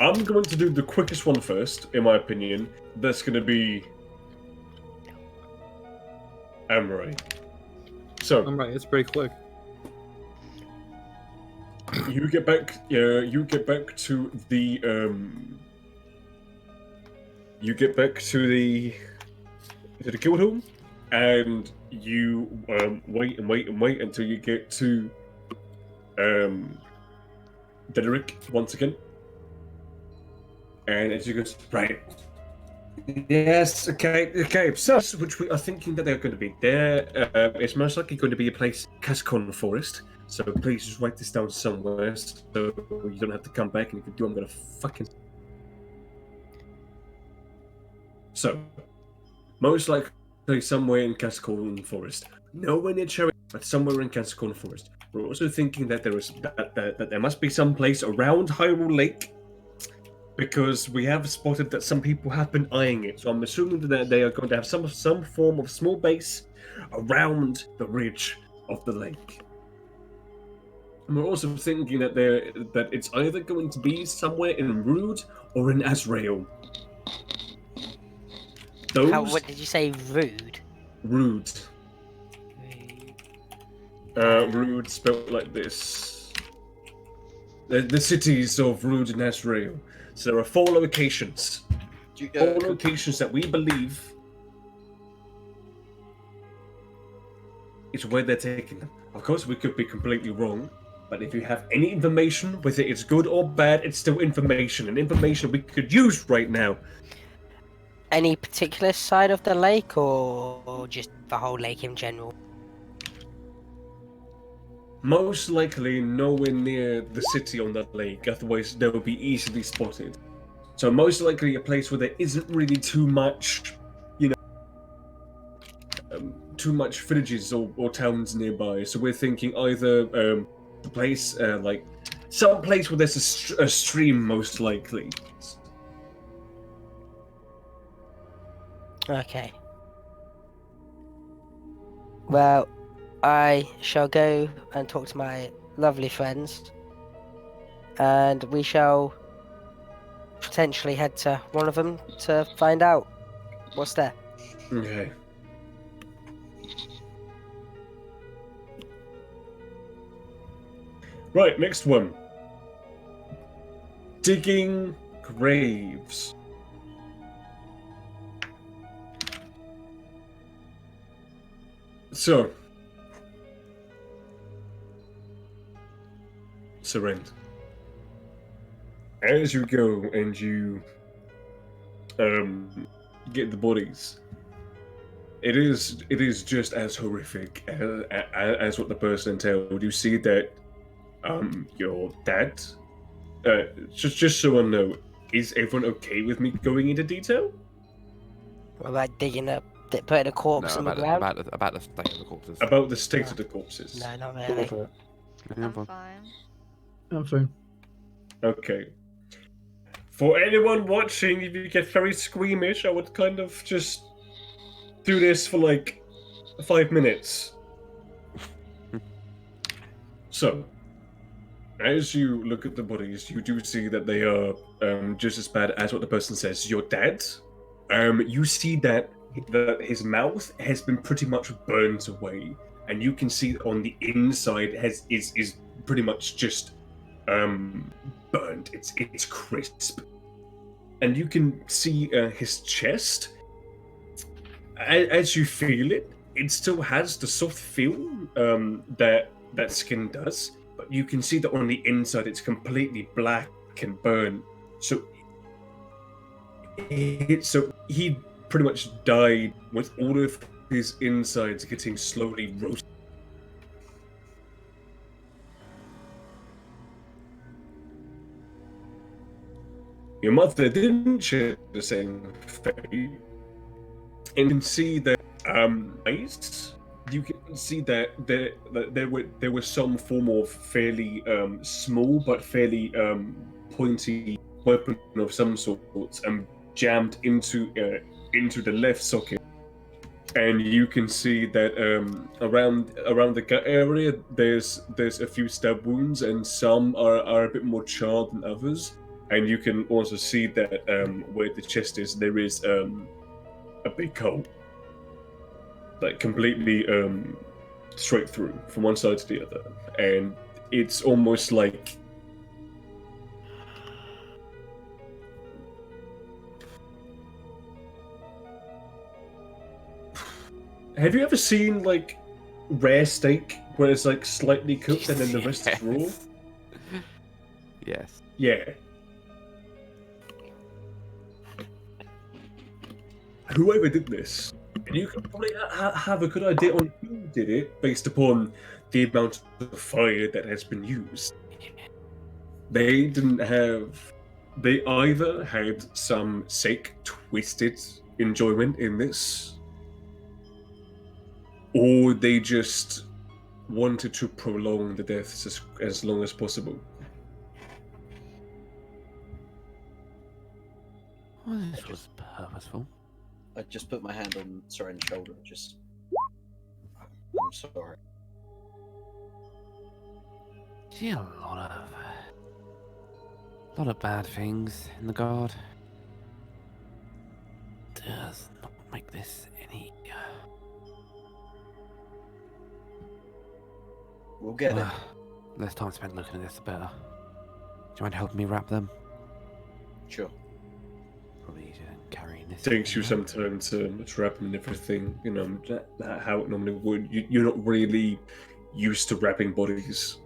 I'm going to do the quickest one first, in my opinion. That's going to be Amray. So, I'm right. It's pretty quick. you get back. You get back to the. You get back to the guild hall, and you wait and wait and wait until you get to Dederick once again. And as you go, right. Yes, okay. So, which we are thinking that they're going to be there. It's most likely going to be a place, Cascon Forest. So please just write this down somewhere so you don't have to come back. And if you do, I'm going to fucking. So, most likely somewhere in Cascon Forest. Nowhere near Cherry, but somewhere in Cascon Forest. We're also thinking that there must be some place around Hyrule Lake because we have spotted that some people have been eyeing it. So I'm assuming that they are going to have some form of small base around the ridge of the lake. And we're also thinking that it's either going to be somewhere in Rude or in Azrael. What did you say? Rude. Rude. Rude spelled like this. The cities of Rude and Azrael. So there are 4 locations. 4 locations that we believe is where they're taking them. Of course, we could be completely wrong, but if you have any information, whether it's good or bad, it's still information, and information we could use right now. Any particular side of the lake, or just the whole lake in general? Most likely nowhere near the city on the lake, otherwise they will be easily spotted. So most likely a place where there isn't really too much, too much villages or towns nearby. So we're thinking either a place like some place where there's a stream, most likely. Okay. Well, I shall go and talk to my lovely friends, and we shall potentially head to one of them to find out what's there. Okay. Right, next one. Digging graves. So, Sarend, as you go and you get the bodies, it is just as horrific as what the person told. You see that your dad, just so I know, is everyone okay with me going into detail? What about digging up, putting a corpse in the ground? About the state of the corpses. About the state of the corpses. No, not really. I'm fine. I'm fine. Okay. For anyone watching, if you get very squeamish, I would kind of just do this for like 5 minutes. So, as you look at the bodies, you do see that they are just as bad as what the person says. Your dad, you see that his mouth has been pretty much burnt away, and you can see on the inside is pretty much just burnt. It's crisp, and you can see his chest. As you feel it, it still has the soft feel that skin does, but you can see that on the inside it's completely black and burnt. So he pretty much died with all of his insides getting slowly roasted. Your mother didn't share the same fate. And you can see that you can see that there was some form of fairly small but fairly pointy weapon of some sort jammed into the left socket. And you can see that around the gut area there's a few stab wounds, and some are a bit more charred than others. And you can also see that where the chest is, there is a big hole, like completely straight through from one side to the other, and it's almost like have you ever seen like rare steak where it's like slightly cooked and then the rest is raw? Yes. Yeah. Whoever did this, you can probably have a good idea on who did it based upon the amount of fire that has been used. They either had some sick, twisted enjoyment in this, or they just wanted to prolong the deaths as long as possible. Well, this was purposeful. I just put my hand on Sarend's shoulder. I'm sorry. See a lot of bad things in the guard. Does not make this any easier. We'll get it. Less time spent looking at this, the better. Do you mind helping me wrap them? Sure. Probably easier than carrying this. Takes you some time to wrap and everything. You know how it normally would. You're not really used to wrapping bodies.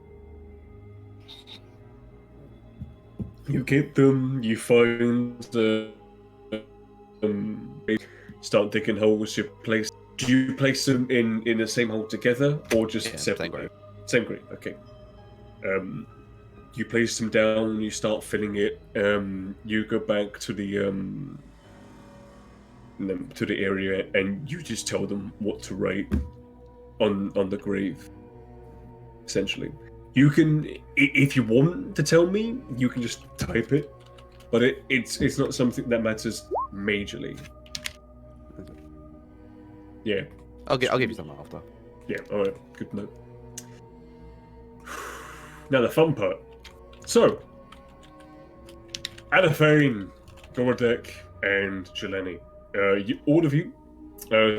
You get them. You find the. Start digging holes. You place. Do you place them in the same hole together or just separate? Same grave. Okay. You place them down. You start filling it. You go back to the area, and you just tell them what to write on the grave. Essentially, you can, if you want to tell me, you can just type it, but it's not something that matters majorly. Yeah. I'll give you something after. Yeah. All right. Good note. Now the fun part. So, Alyfaen, Goridak, and Jeleni, all of you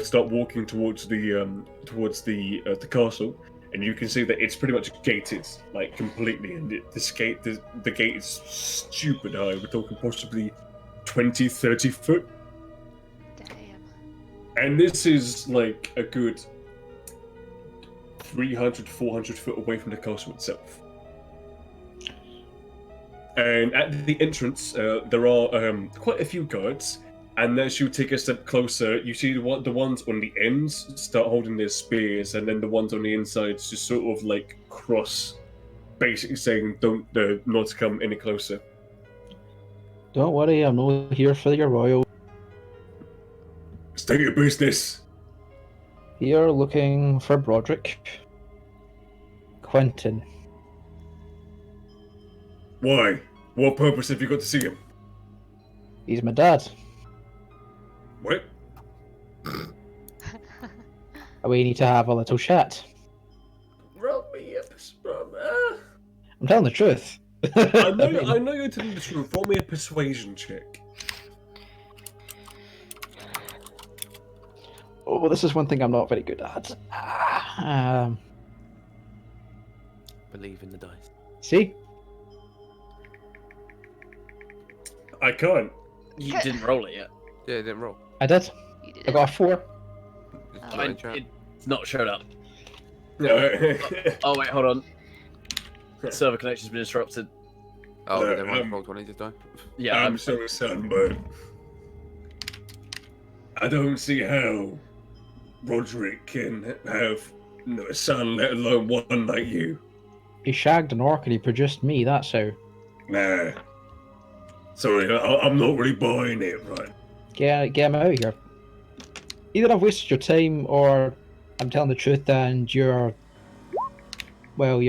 start walking towards the castle, and you can see that it's pretty much gated, like completely. And the gate is stupid high. We're talking possibly 20, 30 foot. Damn. And this is like a good 300, 400 foot away from the castle itself. And at the entrance, there are quite a few guards. And as you take a step closer, you see the ones on the ends start holding their spears, and then the ones on the insides just sort of like cross, basically saying, "Don't not come any closer." Don't worry, I'm not here for your royal. State your business. Here looking for Broderick. Quentin. Why? What purpose have you got to see him? He's my dad. What? We need to have a little chat. Rub me up, I'm telling the truth. I know you're telling the truth. Roll me a persuasion check. Oh, this is one thing I'm not very good at. Believe in the dice. See? I can't. You didn't roll it yet. Yeah, it didn't roll. I did. You did I it. got a 4. Just Oh. try and chat. It's not showed up. No. Oh wait, hold on. Server connection's been disrupted. Oh, No, never mind. Roll 20 this time. Yeah, I'm sorry, son, but I don't see how Roderick can have a son, let alone one like you. He shagged an orc and he produced me, that's how. Nah. Sorry, I'm not really buying it, right? Get him out of here. Either I've wasted your time or I'm telling the truth and you're Well,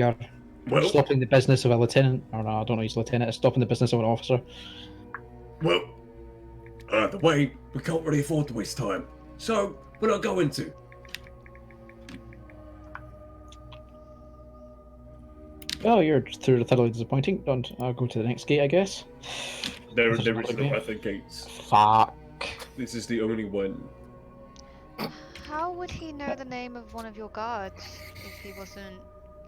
stopping the business of a lieutenant. Or no, I don't know he's a lieutenant. It's stopping the business of an officer. well, either way, we can't really afford to waste time. So, we're not going to. Well, you're thoroughly disappointing. I'll go to the next gate, I guess. There This is is not no okay. other gates. Fuck. This is the only one. How would he know the name of one of your guards if he wasn't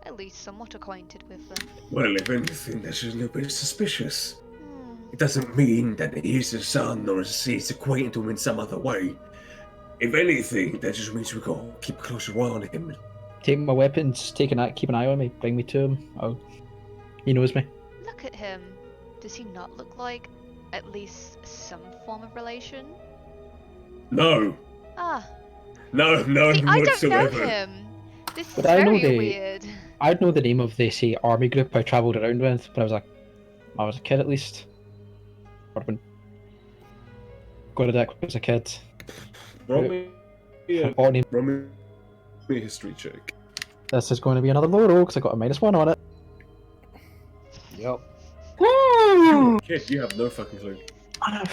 at least somewhat acquainted with them? Well, if anything, that's just a little bit suspicious. Hmm. It doesn't mean that he's his son or he's acquainted to him in some other way. If anything, that just means we've got to keep a closer eye on him. Take my weapons, keep an eye on me, bring me to him. Oh, he knows me. Look at him. Does he not look like at least some form of relation? No, Ah, no, see, I don't know whatsoever. him. This is But I know very they- weird. I'd know the name of the, say, army group I travelled around with, but I was a kid at least. Or when Goridak was a kid. Roll me a Forgotten him. roll me a history check. This is going to be another low roll because I got a -1 on it. Yep. Kid, you have no fucking clue. On a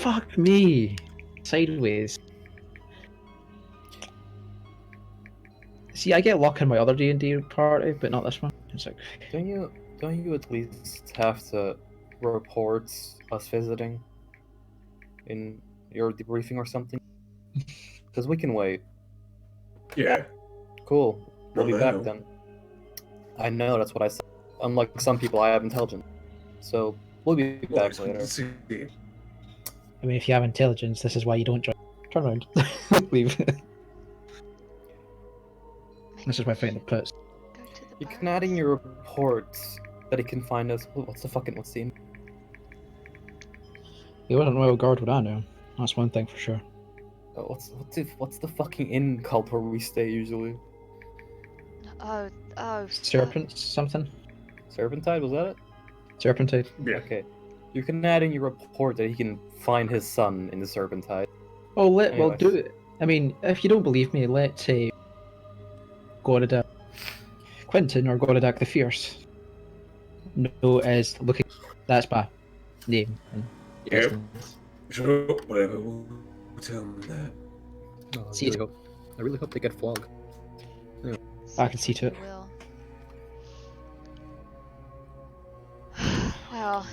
Fuck me. Sideways. See, I get luck in my other D&D party, but not this one. It's like, Don't you at least have to report us visiting in your debriefing or something? Because we can wait. Yeah. Cool. We'll be Well, back now. then. I know, that's what I said. Unlike some people, I have intelligence. So, we'll be back later. I mean, if you have intelligence, this is why you don't join. Turn around. Leave. This is my favorite puts. Go to the You boat. can add in your reports that he can find us. What's the He wasn't a royal guard, would I know? That's one thing for sure. what's the fucking inn called where we stay usually? Oh. Serpent something? Serpentide, was that it? Serpentide. Yeah. Okay. You can add in your report that he can find his son in the Serpentide. Oh, well, Anyways. do it. I mean, if you don't believe me, let's say Goridak Quentin or Goridak the Fierce. No, as looking. That's my name. And Yep. business. Sure, whatever. We'll tell them that. Oh, See, I really hope they get flogged. I can see to it. Will. Well,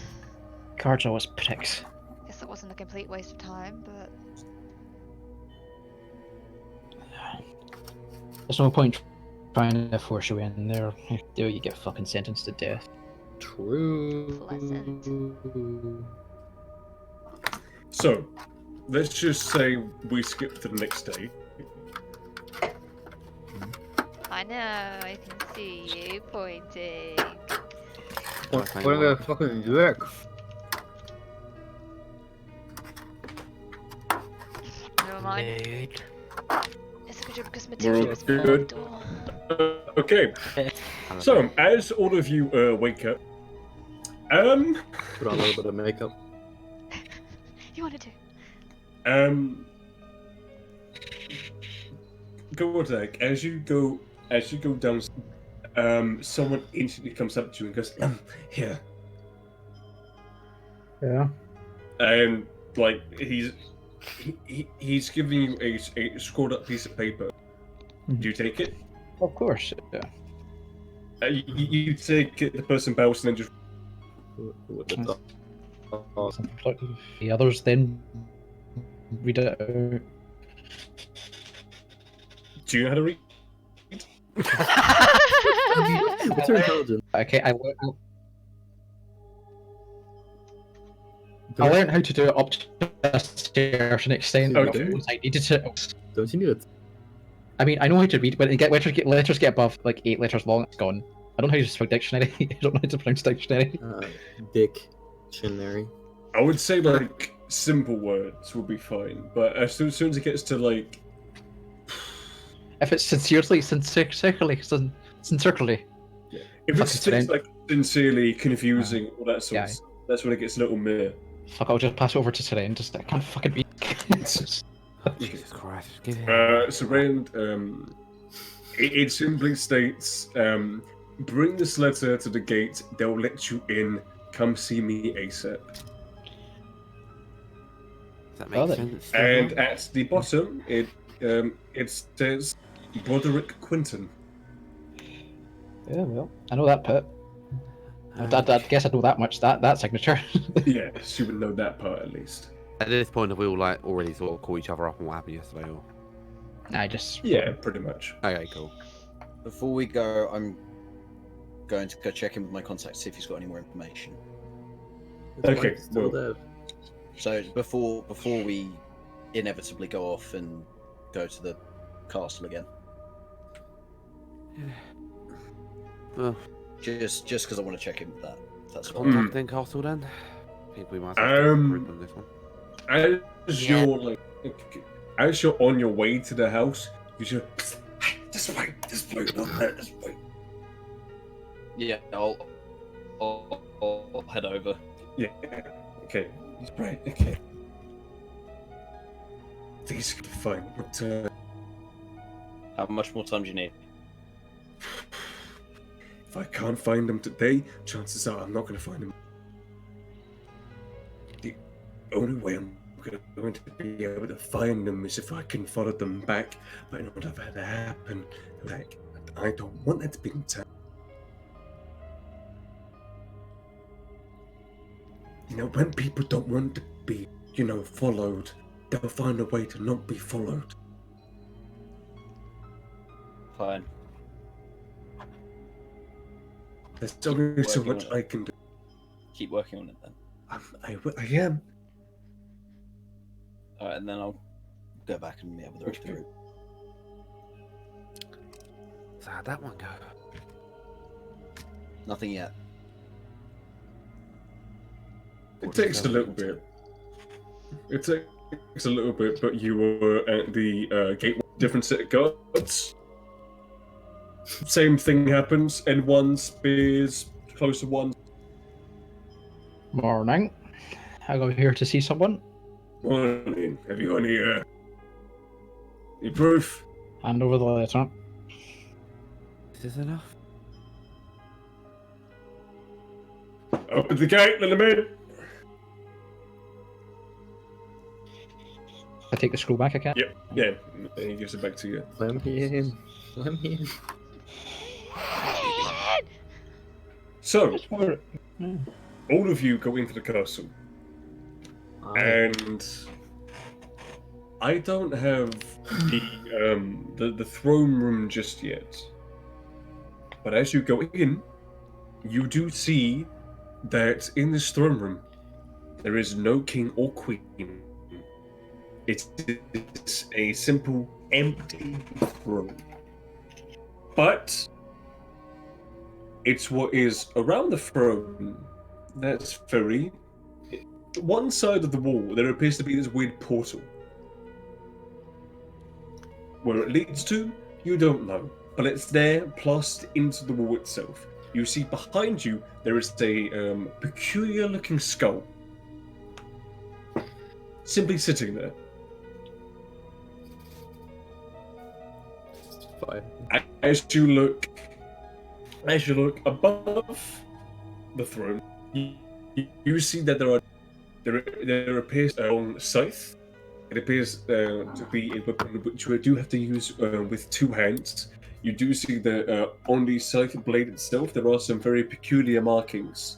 Cards always pricks. guess that wasn't a complete waste of time, but There's no point trying to force you in there. There you get fucking sentenced to death. True. Pleasant. So, let's just say we skip to the next day. I know, I can see you pointing. What am I fucking jerk? Never mind. Mood. It's a good job because We're Matilda all was by the good. door. Okay, so as all of you wake up, Put on a little bit of makeup. You wanted to? Goridak, as you go down, someone instantly comes up to you and goes, here. Yeah. And like he's giving you a scrawled up piece of paper. Do you take it? Of course. Yeah. You take it, the person bows and then just The others then read it out. do you know how to read? What's your intelligence? Okay, I learned how to do it up to a certain extent. Okay. Once I needed to. Don't you need it? I mean, I know how to read, but letters get above like 8 letters long. It's gone. I don't know how to spell dictionary. I don't know how to pronounce dictionary. Dictionary. I would say like simple words would be fine, but as soon as it gets to like If it's sincerely, if it's Fucking like sincerely confusing, all that sort Yeah. of stuff, that's when it gets a little mere. fuck, I'll just pass it over to Sarend. Just I can't fucking read. Jesus Christ. Get in. Sarend, it simply states, bring this letter to the gate, they'll let you in, come see me ASAP. Does that Oh, make then. sense? And at the bottom, it says Broderick Quinton. Yeah, well, I know that bit. I guess I know that much. That signature. Yes, you would know that part at least. At this point, have we all like already sort of call each other up on what happened yesterday? Or I just. Yeah, pretty much. okay, cool. Before we go, I'm going to go check in with my contact, see if he's got any more information. Okay, Still well- dead. So before we inevitably go off and go to the castle again, Well, just because I want to check in with that. That's what. contact then, Castle then. I think we might have to group on this one. As Yeah. as you're on your way to the house, you should just wait, not there, just wait. Yeah, I'll head over. Yeah. Okay. Right. Okay. These could be fine. But, How much more time do you need? if I can't find them today, chances are I'm not going to find them. The only way I'm going to be able to find them is if I can follow them back. But in order for that to happen, like, I don't want that to be time. You know, when people don't want to be, followed, they'll find a way to not be followed. Fine. There's only so Working much on it. I can do. Keep working on it then. I am. Alright, and then I'll go back and meet up with the rest of the group. So how'd that one go? Nothing yet. It takes a little bit. It takes a little bit, but you were at the gateway. Different set of guards. Same thing happens, and one spears close to one. Morning. I go here to see someone. Morning. Have you got any proof? Hand over the letter. Is this enough? Open the gate, let them in. I take the scroll back, I can. Yep, yeah. And he gives it back to you. Let me in. Let me in. So, Where- all of you go into the castle, and I don't have the throne room just yet. But as you go in, you do see that in this throne room there is no king or queen. It's a simple empty throne. But it's what is around the throne that's very... One side of the wall, there appears to be this weird portal. Where it leads to, you don't know. But it's there, plastered into the wall itself. You see behind you, there is a peculiar-looking skull. Simply sitting there. Fine. As you look above the throne, you see that there appears a long scythe. It appears to be a weapon which you do have to use with two hands. You do see that on the scythe blade itself, there are some very peculiar markings.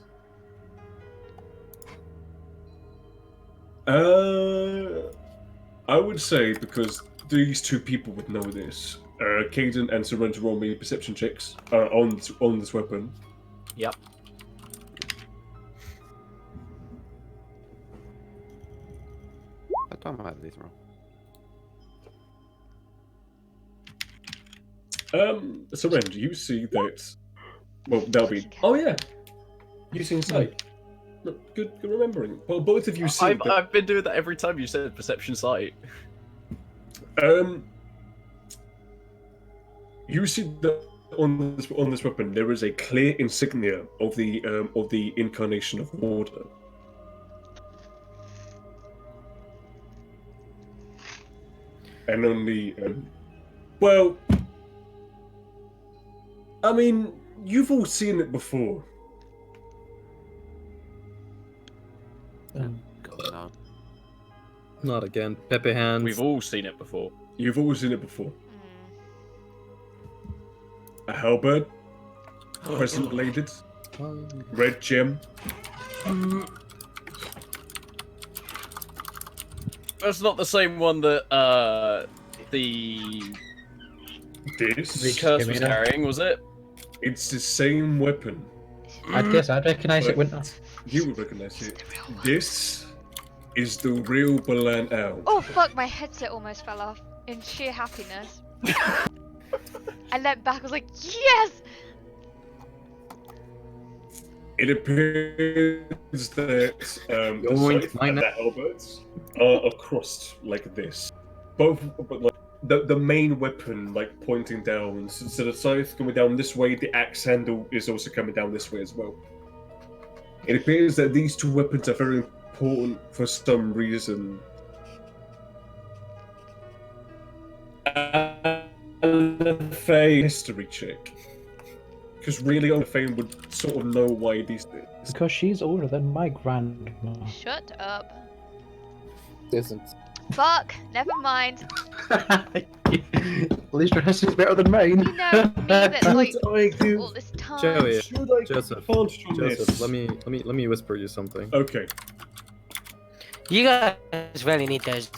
I would say, because these two people would know this, Caden and Sarend to roll me perception checks on this weapon. Yep. I don't have these wrong. Sarend, you see that. Well, that'll be. Oh yeah, you see sight. Look, good remembering. Well, both of you see. I've been doing that every time you said perception sight. You see that on this weapon there is a clear insignia of the incarnation of water. And on the well, I mean, you've all seen it before. God, no. Not again. Pepe hands. We've all seen it before. You've all seen it before. A halberd, crescent bladed, red gem. That's not the same one that the curse was Chimera. carrying, was it? It's the same weapon. I'd guess I'd recognise it, wouldn't I? You would recognize it. This is the real Balan Owl. Oh fuck, my headset almost fell off in sheer happiness. I leant back, I was like, yes! It appears that the Going scythe to find and the halberds are crossed like this. Both, but like the main weapon like pointing down. So the scythe coming down this way, the axe handle is also coming down this way as well. It appears that these two weapons are very important for some reason. Alyfaen history check. Because really, Alyfaen would sort of know why these things. Because she's older than my grandma. Shut up. Isn't. Fuck, never mind. At least your history's better than mine. You know, me that like Should I give? all this time. Joey, Should I give Joseph, advantage on Joseph, this? let me whisper you something. Okay. You guys really need those.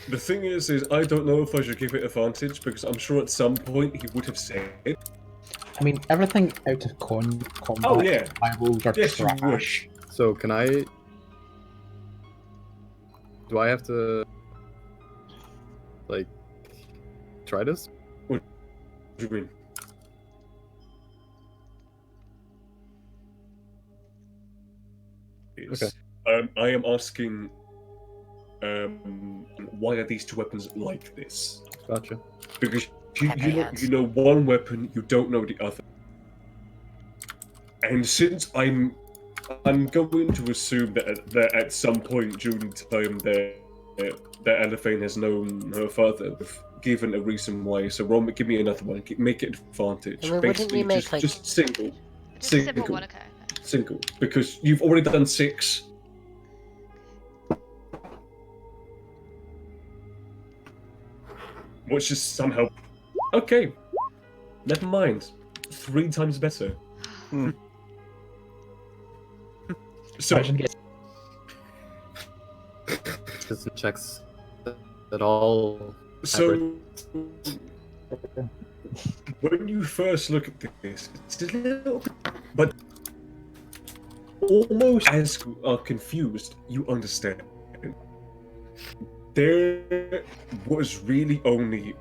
The thing is I don't know if I should give it advantage because I'm sure at some point he would have said it. I mean, everything out of combat. Oh yeah. I rolls are Yes, you would. trash. So can I? Do I have to like try this? What do you mean? Okay. I am asking, why are these two weapons like this? Gotcha. Because Happy hands. you know one weapon, you don't know the other. And since I'm going to assume that at some point during time that Alyfaen has known her father, given a reason why. So Ron, give me another one. Make it advantage. I mean, wouldn't Basically, you make, like- just single. Just a simple Single. one, okay. Single. Because you've already done 6. Which is somehow... Okay. Never mind. 3 times better. So, Imagine getting- Doesn't checks at all. so when you first look at this, it's a little bit... But almost as you are confused, you understand. There was really only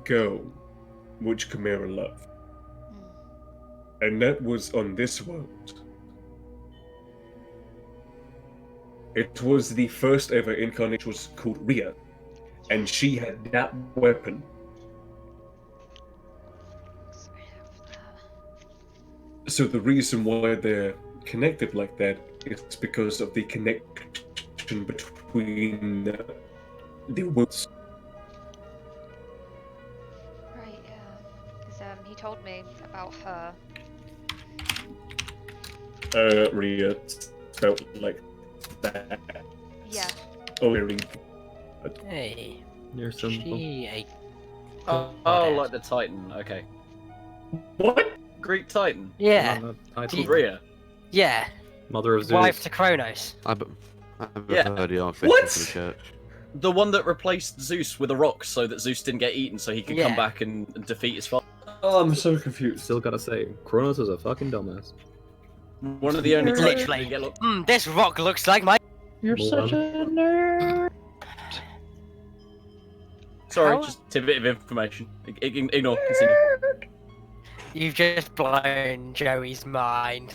girl which Chimera loved. And that was on this world. It was the first ever incarnation, which was called Rhea. And she had that weapon. So the reason why they're connected like that is because of the connection between the worlds. Right, yeah. Because he told me about her. Rhea felt like that. Yeah. Oh, really? Hey, You're simple. she a Oh, like the Titan. Okay. What? Greek Titan. yeah, Rhea. yeah, Mother of Zeus. wife to Kronos. I've Yeah. heard the architect What? for the church. The one that replaced Zeus with a rock so that Zeus didn't get eaten so he could come Yeah. back and defeat his father. Oh, I'm so confused. Still gotta say, Kronos is a fucking dumbass. One of the only Titans Literally. to get look. This rock looks like my. You're Well such a nerd. Sorry, How- just a bit of information. Ignore, continue. You've just blown Joey's mind.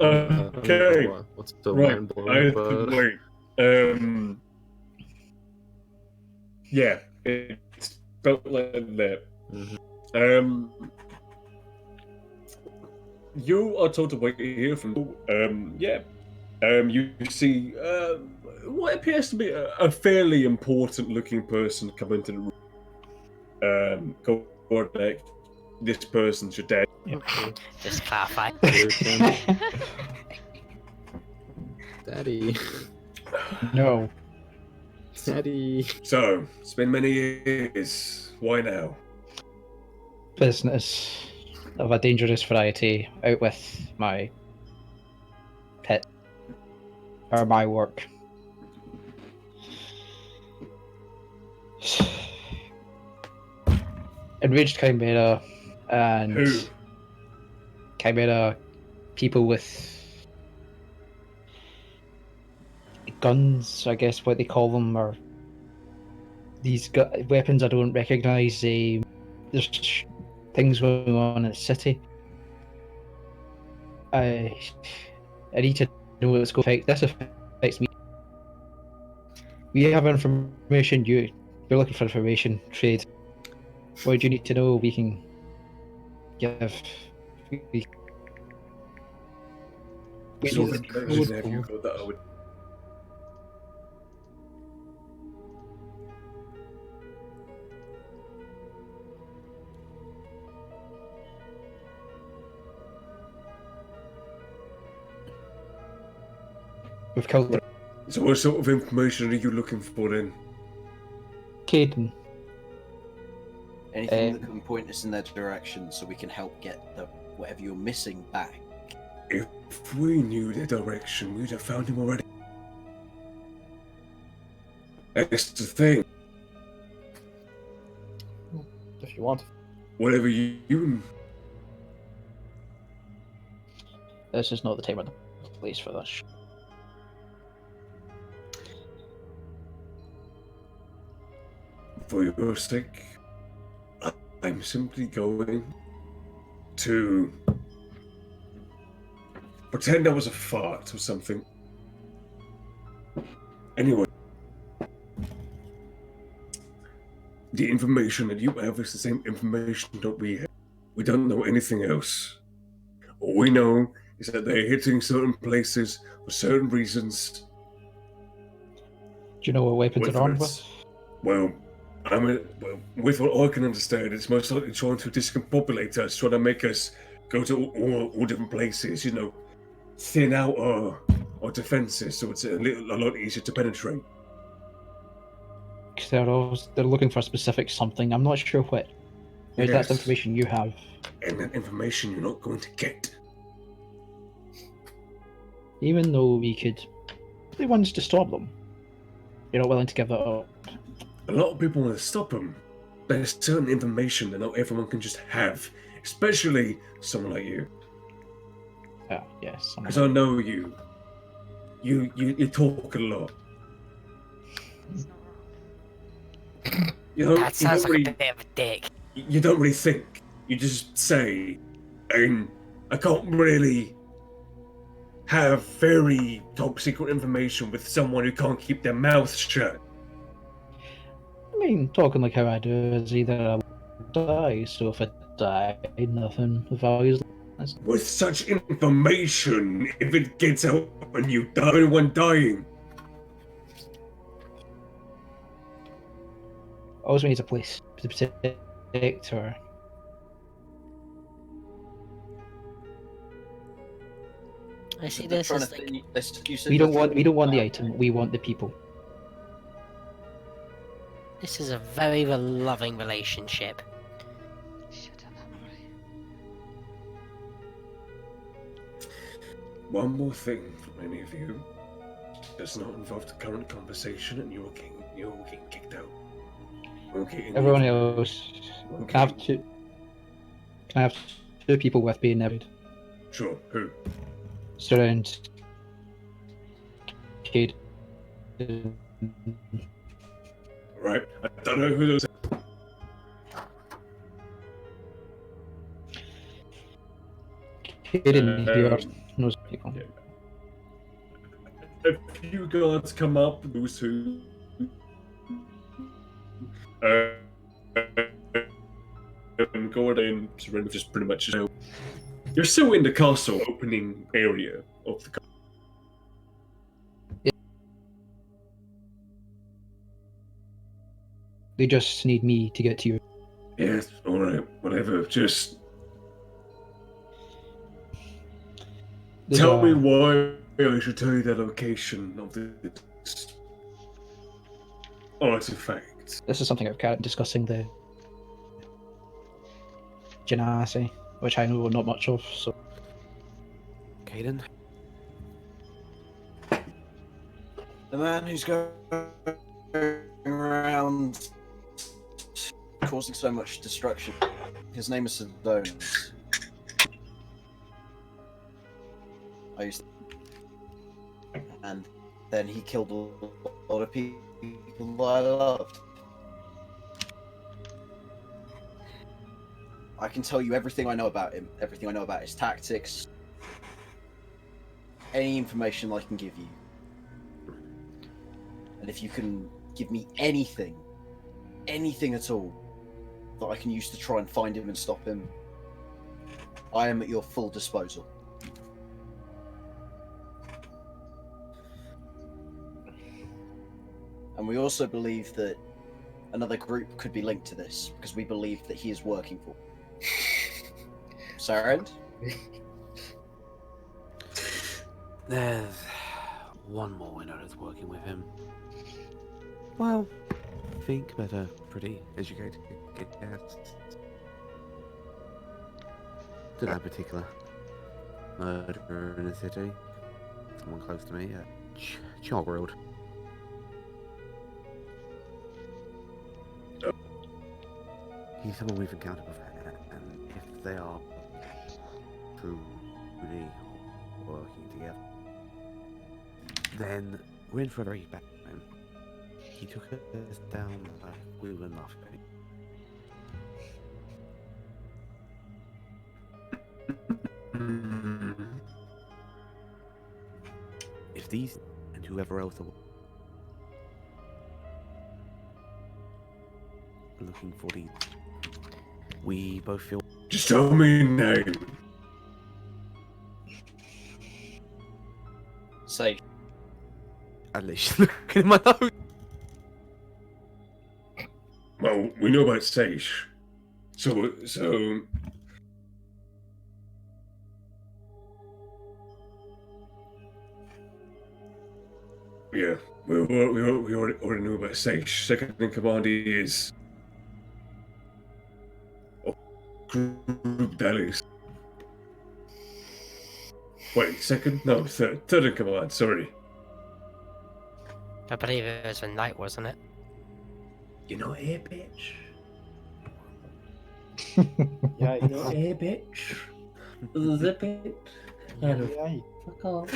Okay. What's so Right. mind I blowing have to about? wait. Yeah, it felt like that. Mhm. You are told to wait here from. Yeah. You see, what appears to be a fairly important-looking person come into the room. Goridak, this person's your dad. Just clarify. Daddy. No. Daddy. So, it's been many years. Why now? Business of a dangerous variety out with my pet. Or my work. Enraged Chimera and Who? Chimera people with guns, I guess what they call them, or these weapons I don't recognise. There's things going on in the city. I need to know what's going to affect. This affects me. We have information. You're looking for information. Trade. What do you need to know? We can give. We So, know the information have you code. got that I would... We've killed So what sort of information are you looking for then? Caden, Anything that can point us in their direction so we can help get whatever you're missing back. If we knew the direction, we'd have found him already. That's the thing. If you want. Whatever you this is not the time or the place for this. For your sake, I'm simply going to pretend I was a fart or something. Anyway, the information that you have is the same information that we have. We don't know anything else. All we know is that they're hitting certain places for certain reasons. Do you know what weapons Whether they're armed it's- with? Well, with what I can understand, it's most likely trying to discombobulate us, trying to make us go to all different places, you know, thin out our defenses so it's a lot easier to penetrate. 'Cause they're looking for a specific something. I'm not sure what. Maybe that's the Yes. information you have. And that information you're not going to get. Even though we could be ones to stop them, you're not willing to give that up. A lot of people want to stop them. There's certain information that not everyone can just have, especially someone like you. Yes. Because I know you. You talk a lot. He's not wrong. That sounds like a bit of a dick. You don't really think. You just say, and I can't really have very top secret information with someone who can't keep their mouth shut. I mean, talking like how I do is either I die, so if I die, nothing values. With such information, if it gets out and you die, everyone dying. Always we need a place to protect or. I see They're this trying as to like, think- you said We you're don't want the thinking item. We want the people. this is a very loving relationship. Shut up, Hammer. One more thing from any of you does not involve the current conversation, and you're getting kicked out. Okay. Everyone else. Can I have two? Can I have two people with being married? Sure. Who? Sarend. Kid. Right. I don't know who those. Kaden, you are knows people. Yeah. A few guards come up, those two. And Gordon surrender just pretty much. You're still in the castle opening area of the castle. They just need me to get to you. Yes, alright, whatever. Just There's tell a- me why I should tell you the location of this artifact. This is something I've carried discussing the genasi, which I know not much of. So Caden? The man who's going around causing so much destruction. His name is Sarend. And then he killed a lot of people that I loved. I can tell you everything I know about him, everything I know about his tactics, any information I can give you. And if you can give me anything at all, that I can use to try and find him and stop him, I am at your full disposal. And we also believe that another group could be linked to this, because we believe that he is working for Sarend? There's one more we know that's working with him. Well, I think better, pretty educated guess. To that particular murder in the city. Someone close to me, Chogworld. He's someone we've encountered before, and if they are truly working together, then we're in for a very bad time. He took us down like we were nothing. If these and whoever else are looking for these, we both feel. Just tell me your name. Say, At least looking at my nose. Well, we know about Sage. So. Yeah, we already knew about Sage. Second in command he is. Group Dallas. Wait, second? No, third. Third in command, sorry. I believe it was a night, wasn't it? You're not here, bitch. Yeah, You're not here, bitch. Zip it. yeah. Fuck off.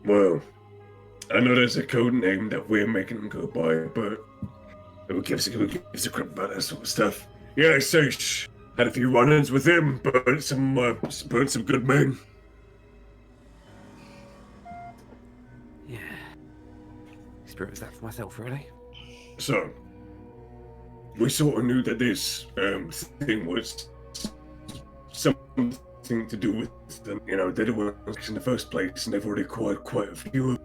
Well, I know there's a code name that we're making them go by, but who gives a crap about that sort of stuff? Yeah, Sage had a few run-ins with him, but some good men. Yeah. Experience that for myself, really. So, we sort of knew that this thing was something to do with them. You know, they were in the first place, and they've already acquired quite a few.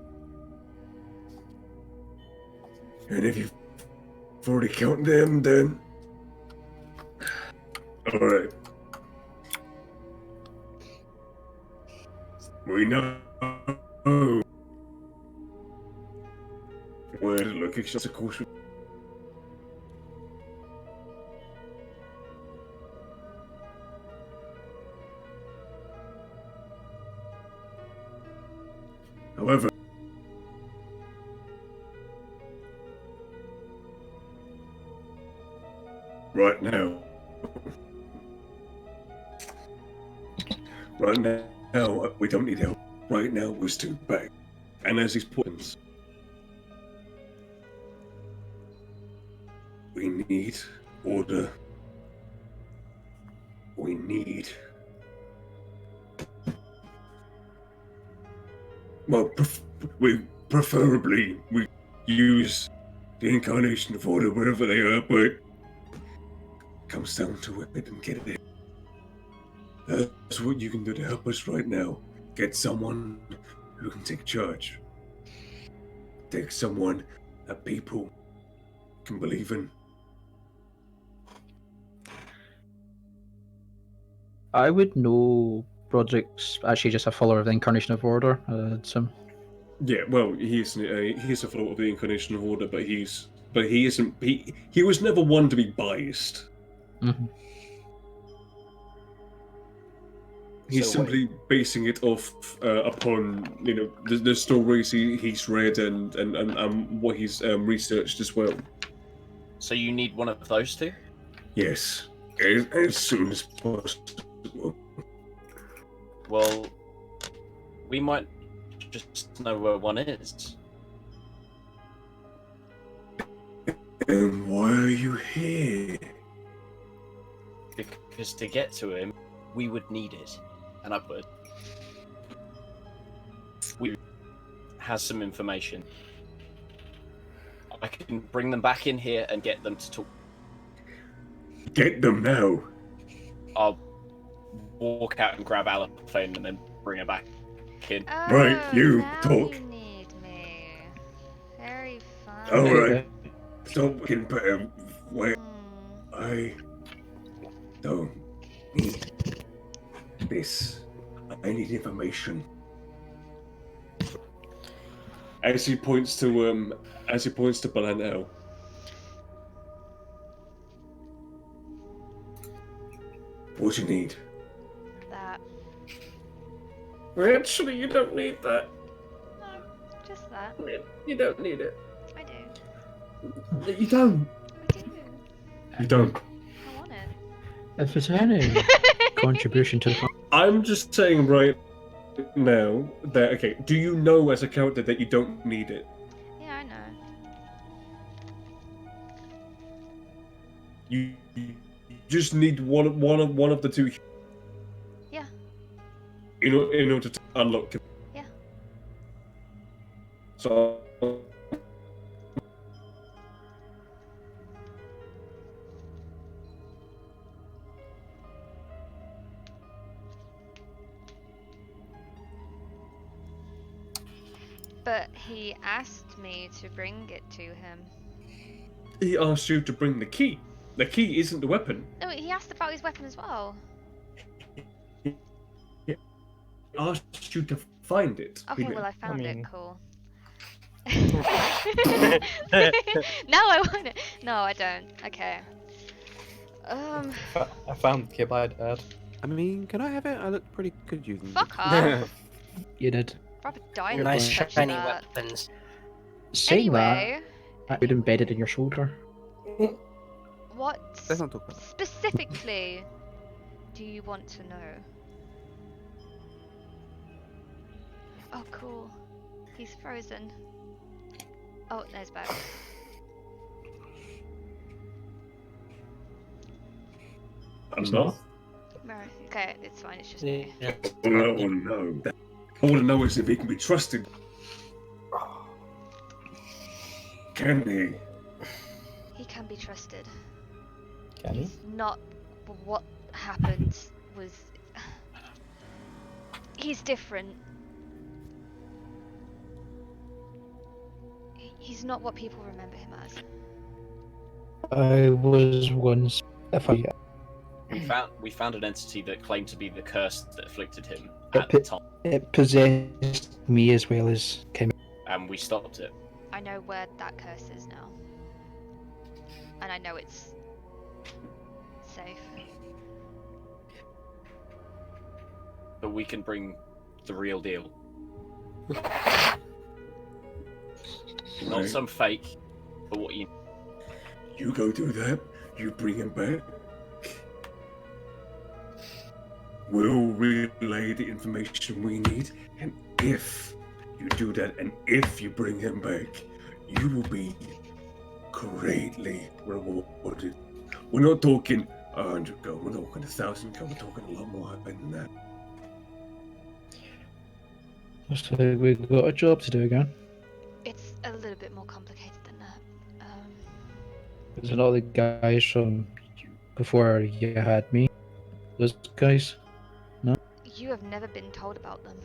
And if you've already counted them, then all right. We know where the locations, of course. However, right now, we don't need help. Right now, we're still back. And as these points, we need order. We need. Well, preferably we use the incarnation of order wherever they are, but it comes down to it and get it. That's what you can do to help us right now. Get someone who can take charge. Take someone that people can believe in. I would know Broderick's actually just a follower of the Incarnation of Order. Yeah, well, he's a follower of the Incarnation of Order, but he isn't. He was never one to be biased. Mm-hmm. He's simply basing it off upon the stories he's read and what he's researched as well. so you need one of those two? Yes, as soon as possible. Well, we might just know where one is. And why are you here? Because to get to him, we would need it. And upward. We has some information. I can bring them back in here and get them to talk. Get them now. I'll walk out and grab Alyfaen and then bring her back in. Oh, Right, you now talk. You need me. Very fun. All right. Stop getting better. Wait, Hmm. don't need this. I need information. As he points to Balano. What do you need? That. Actually, you don't need that. No, just that. You don't need it. I do. You don't. I do. You don't. I want it. If it's any contribution to the I'm just saying right now that, okay, do you know as a character that you don't need it? Yeah, I know. You just need one of the two. Yeah. In order to unlock it. Yeah. So. But he asked me to bring it to him. He asked you to bring the key. The key isn't the weapon. No, he asked about his weapon as well. He asked you to find it. Okay, Peter. well I found mean- it. Cool. Now I want it. No, I don't. Okay. I found the kid by Dad. I mean, can I have it? I look pretty good using it. Fuck off. You did. Proper dynamite. Nice shiny that. weapons. Saying Anyway, that would embedded in your shoulder. what Let's not talk about that. specifically do you want to know? Oh, cool. He's frozen. Oh, there's back. I'm not. Right. Okay, it's fine. It's just me. Yeah. All I want to know. All I want to know is if he can be trusted. Can he? He can be trusted. Can he? He's not. What happened was. He's different. He's not what people remember him as. I was once. If I We found an entity that claimed to be the curse that afflicted him It at the pi- time, it possessed me as well as Chimera. and we stopped it. I know where that curse is now. And I know it's safe. But we can bring the real deal, not Right. some fake, but what you. You go do that. You bring him back. We'll relay the information we need, and if you do that, and if you bring him back, you will be greatly rewarded. We're not talking 100 gold, we're not talking 1,000 gold, we're talking a lot more higher than that. So we've got a job to do again. It's a little bit more complicated than that. There's a lot of the guys from before you had me. Those guys. You have never been told about them.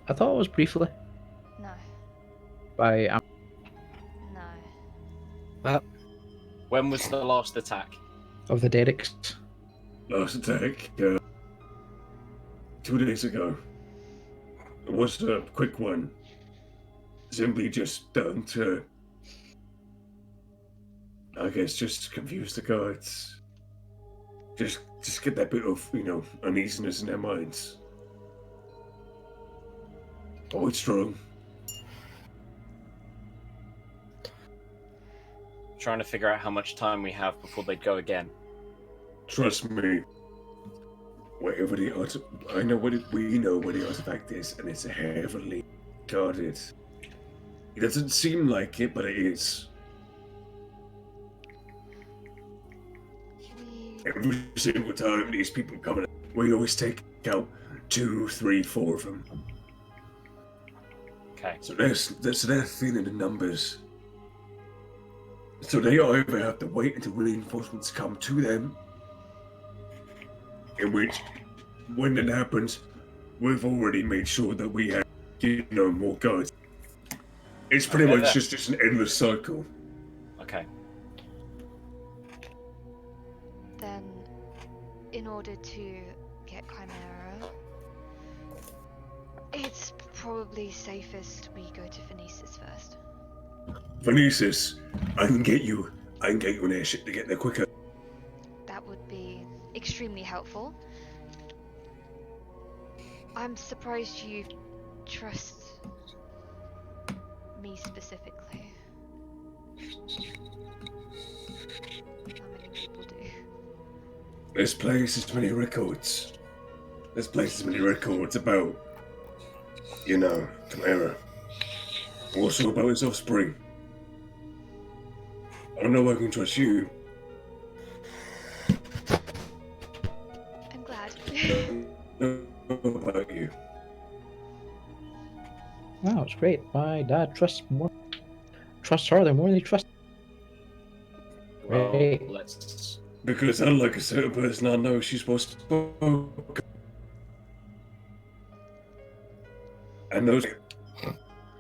I thought it was briefly No. by No. When was the last attack? of the Derricks. Last attack, 2 days ago. It was a quick one. Simply just down to, I guess, just confuse the guards. Just get that bit of, uneasiness in their minds. Oh, it's strong. Trying to figure out how much time we have before they go again. Trust me. Whatever the we know what the artifact is, and it's heavily guarded. It doesn't seem like it, but it is. Every single time these people come in, we always take out 2, 3, 4 of them. Okay. So they're thin in the numbers. So they either have to wait until reinforcements come to them, in which, when that happens, we've already made sure that we have, more guards. It's pretty Okay, much that- just an endless cycle. Okay. then in order to get Chimera, it's probably safest we go to Phoenicis first. Phoenicis, I can get you an airship to get there quicker. That would be extremely helpful. I'm surprised you trust me specifically. How many people do? This place has many records. This place has many records about, you know, Chimera. Also about his offspring. I don't know if I can trust you. I'm glad. No, about you. Wow, it's great. My dad trusts her the more they trust. Well, Right. let's. Because unlike a certain person I know, she's supposed to. And those.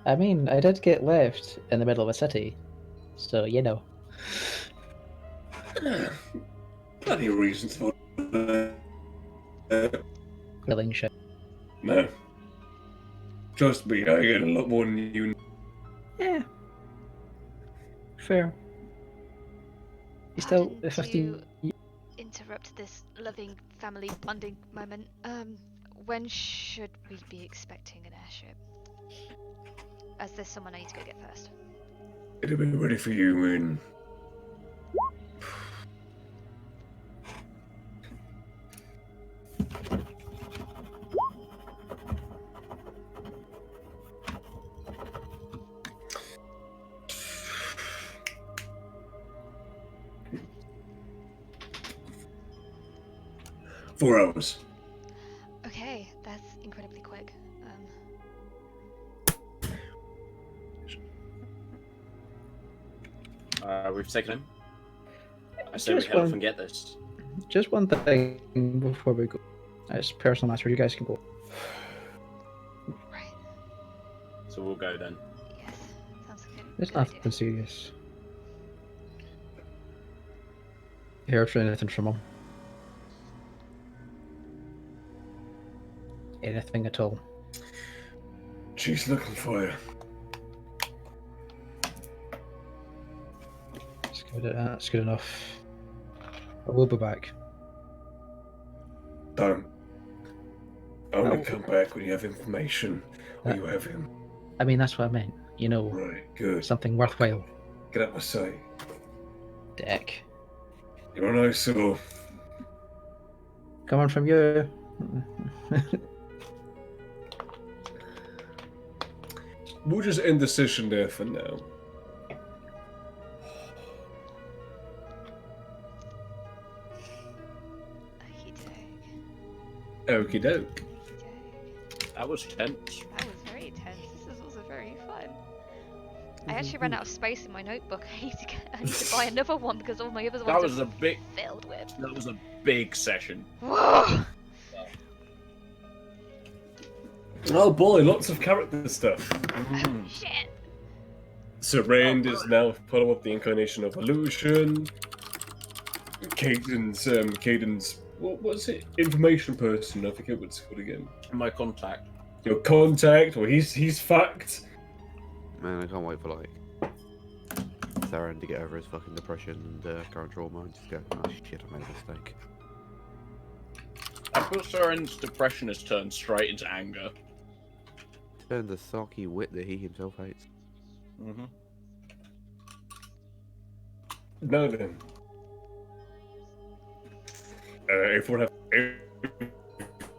I mean, I did get left in the middle of a city, so you know. Plenty of reasons for Grilling shit. No. Trust me, I get a lot more than you. Yeah. Fair. You still Pardon 15. to interrupt this loving family bonding moment. When should we be expecting an airship? As there's someone I need to go get first. It'll be ready for you in. Four hours. Okay, that's incredibly quick. We've taken him. I say we Just head off one- and get this. Just one thing before we go. It's personal matter. You guys can go. Right. So we'll go then. Yes. Sounds like a It's good nothing idea. serious. You heard anything from him? Anything at all? She's looking for you. That's good enough. I will be back. Don't. Only Oh. come back when you have information or you have him. I mean, that's what I meant. You know, Right, good. something worthwhile. Get out my sight. Dick. You're an ISO. Coming from you. We'll just end the session there for now. Okie doke. That was tense. That was very tense. This is also very fun. I actually ran out of space in my notebook. I need to buy another one because all my other ones That was are a big. filled with. That was a big session. Whoa! Oh boy, lots of character stuff. Oh, shit! Sarend is now part of the incarnation of illusion. Caden's what was it? Information person. I forget what it's called again. My contact. Your contact. Well, he's fact. Man, I can't wait for like Sarend to get over his fucking depression and current trauma and just go, oh shit, I made a mistake. I feel Sarend's depression has turned straight into anger. Turned the sulky wit that he himself hates. Mm-hmm. No then.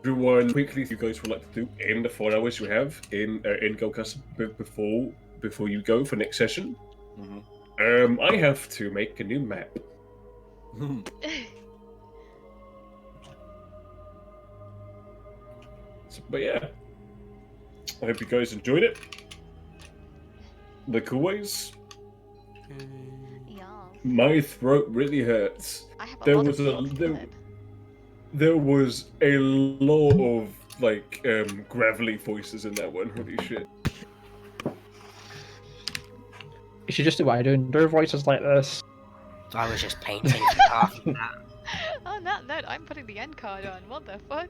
Everyone quickly, if you guys would like to do in the 4 hours you have in Golcus before you go for next session. Mm-hmm. I have to make a new map. But yeah, I hope you guys enjoyed it. Like always, Yeah. my throat really hurts. I have a There lot was of a- blocked there- blood. There was a lot of like gravelly voices in that one. Holy shit! You should just do what I do and do voices like this. I was just painting half of that. On that note, I'm putting the end card on. What the fuck?